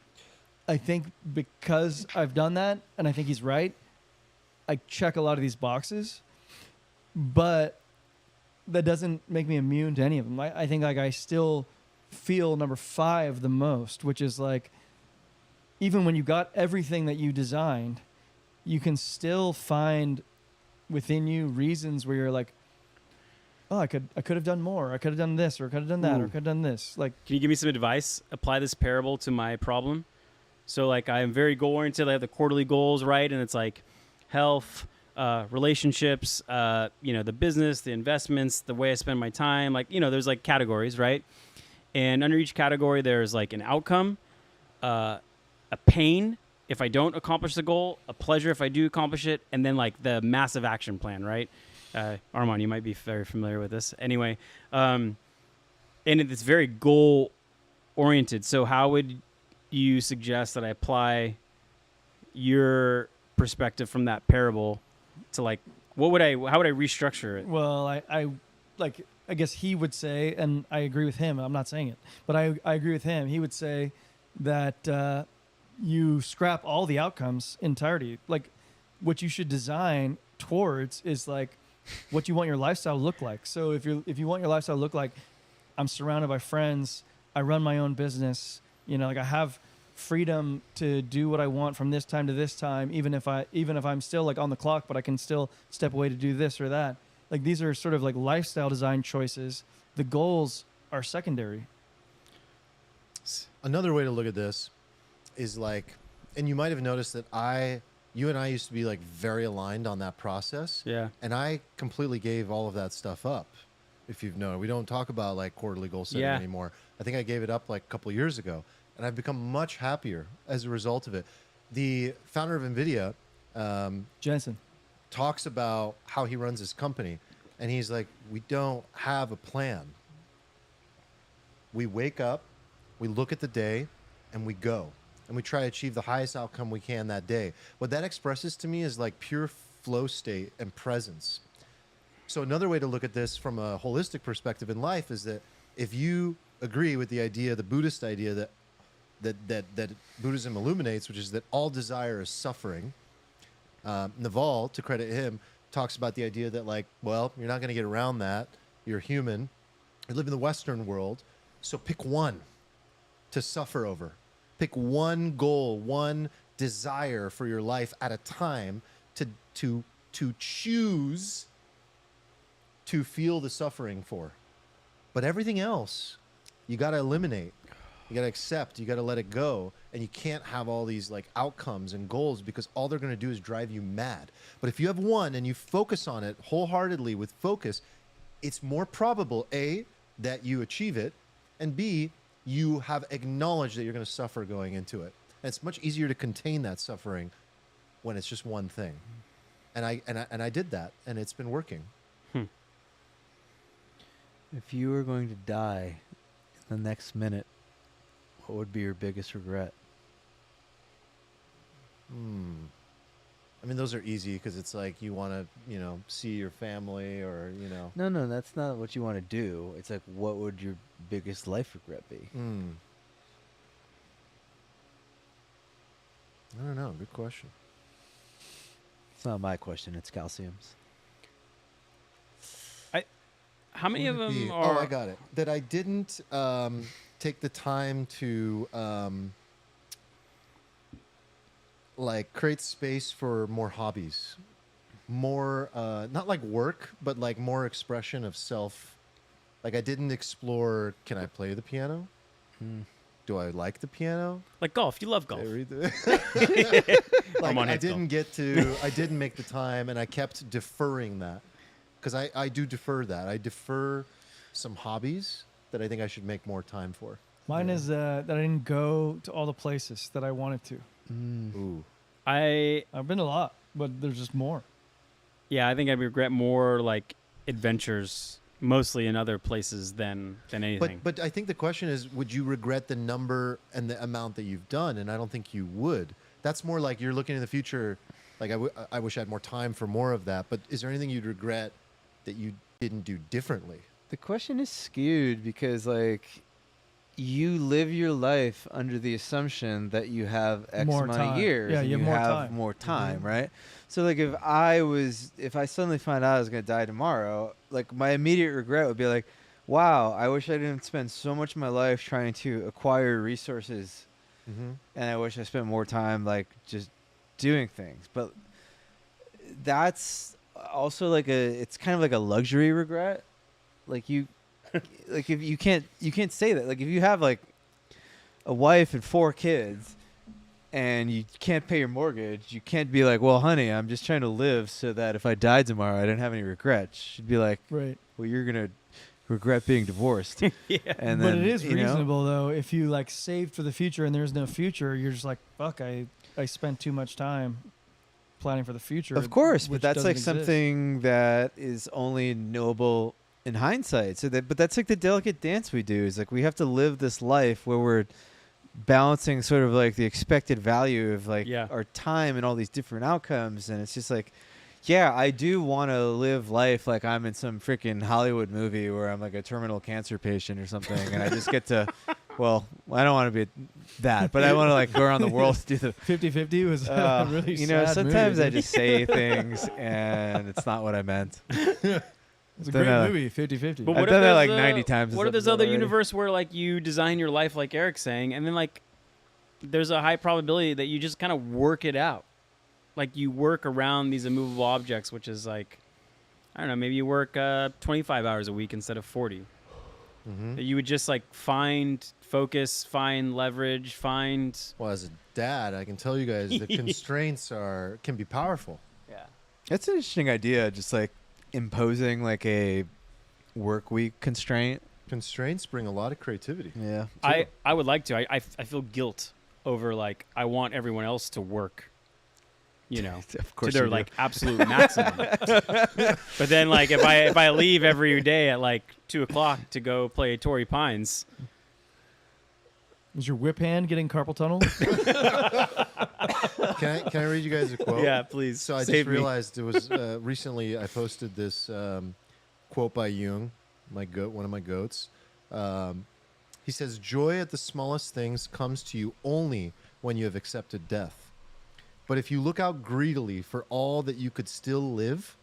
I think because I've done that, and I think he's right, I check a lot of these boxes, but that doesn't make me immune to any of them. I think like I still feel number 5 the most, which is like even when you got everything that you designed, you can still find within you reasons where you're like, oh, I could have done more. I could have done this, or I could have done that, or I could have done this. Like, Can you give me some advice? Apply this parable to my problem. So, like, I'm very goal oriented. I have the quarterly goals, right? And it's like health, relationships, the business, the investments, the way I spend my time. Like, there's like categories, right? And under each category, there's like an outcome, a pain if I don't accomplish the goal, a pleasure if I do accomplish it, and then like the massive action plan, right? Armand, you might be very familiar with this. Anyway, and it's very goal oriented. So how would you suggest that I apply your perspective from that parable to like, how would I restructure it? well, I guess he would say, and I agree with him. I'm not saying it, but I agree with him. He would say that you scrap all the outcomes entirety. Like, what you should design towards is like what you want your lifestyle to look like. So if you want your lifestyle to look like, I'm surrounded by friends, I run my own business, like I have freedom to do what I want from this time to this time, even if I'm still like on the clock, but I can still step away to do this or that. Like, these are sort of like lifestyle design choices. The goals are secondary. Another way to look at this is like, and you might have noticed that you and I used to be like very aligned on that process. Yeah. And I completely gave all of that stuff up. If you've known, we don't talk about like quarterly goal setting Yeah. anymore. I think I gave it up like a couple of years ago, and I've become much happier as a result of it. The founder of NVIDIA, Jensen. talks about how he runs his company, and he's like, we don't have a plan. We wake up, we look at the day, and we go, and we try to achieve the highest outcome we can that day. What that expresses to me is like pure flow state and presence. So another way to look at this from a holistic perspective in life is that if you agree with the idea, the Buddhist idea that Buddhism illuminates, which is that all desire is suffering. Naval, to credit him, talks about the idea that like, well, you're not going to get around that. You're human. You live in the Western world. So pick one to suffer over. Pick one goal, one desire for your life at a time to choose to feel the suffering for. But everything else, you got to eliminate. You got to accept, you got to let it go, and you can't have all these like outcomes and goals because all they're going to do is drive you mad. But if you have one and you focus on it wholeheartedly with focus, it's more probable, A, that you achieve it, and B, you have acknowledged that you're going to suffer going into it. And it's much easier to contain that suffering when it's just one thing. And I did that, and it's been working. If you were going to die in the next minute, what would be your biggest regret? I mean, those are easy because it's like you want to, see your family or, No, that's not what you want to do. It's like, what would your biggest life regret be? I don't know. Good question. It's not my question. It's Calcium's. How many of What would it them be? are? Oh, I got it. That I didn't take the time to create space for more hobbies, more not like work, but like more expression of self. Like I didn't explore. Can I play the piano? Do I like the piano? Like golf. You love golf. Did I read I'm on I hits, didn't get to. I didn't make the time, and I kept deferring that because I do defer that. I defer some hobbies that I think I should make more time for. Mine is that I didn't go to all the places that I wanted to. Ooh. I've been a lot, but there's just more. I think I regret more like adventures, mostly in other places than anything. But I think the question is, would you regret the number and the amount that you've done? And I don't think you would. That's more like you're looking in the future. Like I wish I had more time for more of that. But is there anything you'd regret that you didn't do differently? The question is skewed because, like, you live your life under the assumption that you have X More amount time. of years. Yeah, and you have more time. more time, Mm-hmm. right? So, like, if I suddenly found out I was going to die tomorrow, like, my immediate regret would be like, wow, I wish I didn't spend so much of my life trying to acquire resources, and I wish I spent more time, like, just doing things. But that's also like it's kind of like a luxury regret. Like like if you can't say that. Like if you have like a wife and 4 kids and you can't pay your mortgage, you can't be like, well, honey, I'm just trying to live so that if I died tomorrow, I didn't have any regrets. You'd be like, Right. well, you're going to regret being divorced. Yeah. And But then, it is you know, reasonable though. If you like saved for the future and there's no future, you're just like, fuck, I spent too much time planning for the future. Of course, but which that's doesn't like exist. something that is only knowable in hindsight. But that's like the delicate dance we do. Is like we have to live this life where we're balancing sort of like the expected value of like our time and all these different outcomes. And it's just like, yeah, I do want to live life like I'm in some freaking Hollywood movie where I'm like a terminal cancer patient or something, and I just get to. Well, I don't want to be that, but I want to like go around the world to do the 50-50 was really you know, sad sometimes movie. I just say things and it's not what I meant. It's a Then, great movie, 50-50. But I've what done if that there's like 90 times. What if there's other universe where like you design your life like Eric's saying, and then like there's a high probability that you just kind of work it out, like you work around these immovable objects, which is like, I don't know, maybe you work 25 hours a week instead of 40. That you would just like find focus, find leverage, find. Well, as a dad, I can tell you guys the constraints can be powerful. Yeah. That's an interesting idea. Just like imposing like a work week constraint. Constraints bring a lot of creativity. Yeah. I would like to. I feel guilt over like I want everyone else to work. You know, Of to course their you do. like absolute maximum. But then, like, if I leave every day at like 2:00 to go play Torrey Pines, Is your whip hand getting carpal tunnel? Can I read you guys a quote? yeah, please. So I save just me. realized it was recently I posted this quote by Jung, one of my goats. He says, "Joy at the smallest things comes to you only when you have accepted death. But if you look out greedily for all that you could still live,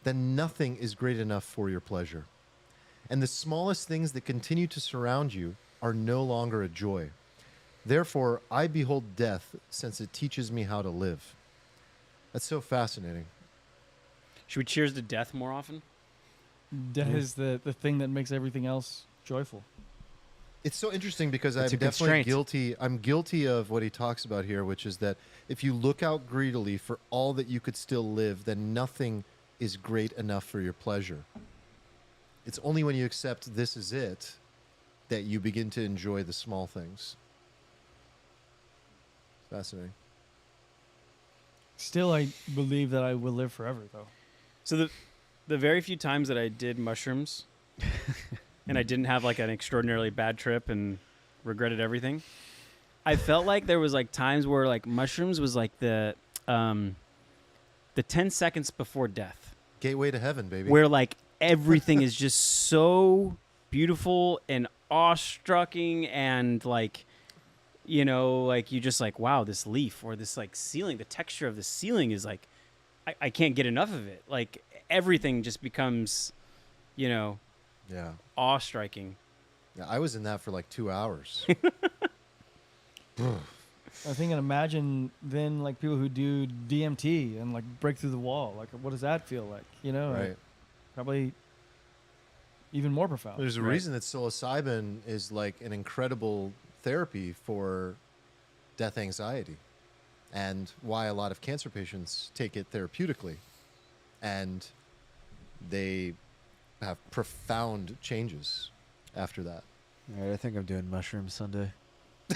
then nothing is great enough for your pleasure. And the smallest things that continue to surround you are no longer a joy. Therefore, I behold death, since it teaches me how to live." That's so fascinating. Should we cheers to death more often? That is the thing that makes everything else joyful. It's so interesting because It's I'm a definitely constraint. guilty. I'm guilty of what he talks about here, which is that if you look out greedily for all that you could still live, then nothing is great enough for your pleasure. It's only when you accept this is it that you begin to enjoy the small things. Fascinating. Still, I believe that I will live forever, though. So the very few times that I did mushrooms, and I didn't have like an extraordinarily bad trip and regretted everything. I felt like there was like times where like mushrooms was like the 10 seconds before death, Gateway to heaven, baby. where like everything is just so beautiful and awestrucking, and like, you know, like you just like, wow, this leaf or this like ceiling, the texture of the ceiling is like, I can't get enough of it. Like everything just becomes, you know, Yeah. awe-striking. Yeah, I was in that for like 2 hours. I think and imagine then like people who do DMT and like break through the wall. Like, what does that feel like? You know, like, Right. probably even more profound. There's a Right. reason that psilocybin is like an incredible therapy for death anxiety, and why a lot of cancer patients take it therapeutically, and they have profound changes after that. All right, I think I'm doing mushrooms Sunday. Do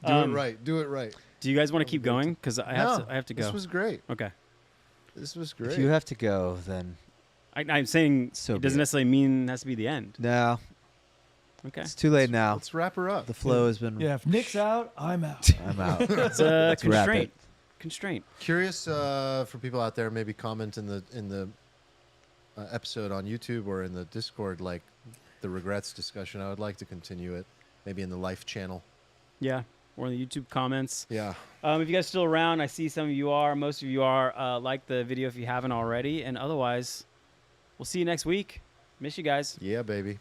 it right. Do it right. Do you guys want to keep going? Because I have to go. This was great. Okay. This was great. If you have to go, then I'm saying So it be doesn't it. necessarily mean it has to be the end. no, Okay. it's too late now. Let's wrap her up. The flow has been. Yeah, if Nick's out, I'm out. I'm out. It's a Let's wrap constraint. it. Constraint. Curious for people out there, maybe comment in the episode on YouTube or in the Discord, like the regrets discussion. I would like to continue it, maybe in the Life channel. Yeah. Or in the YouTube comments. Yeah. If you guys are still around, I see some of you are. Most of you are. Like the video if you haven't already. And otherwise, we'll see you next week. Miss you guys. Yeah, baby.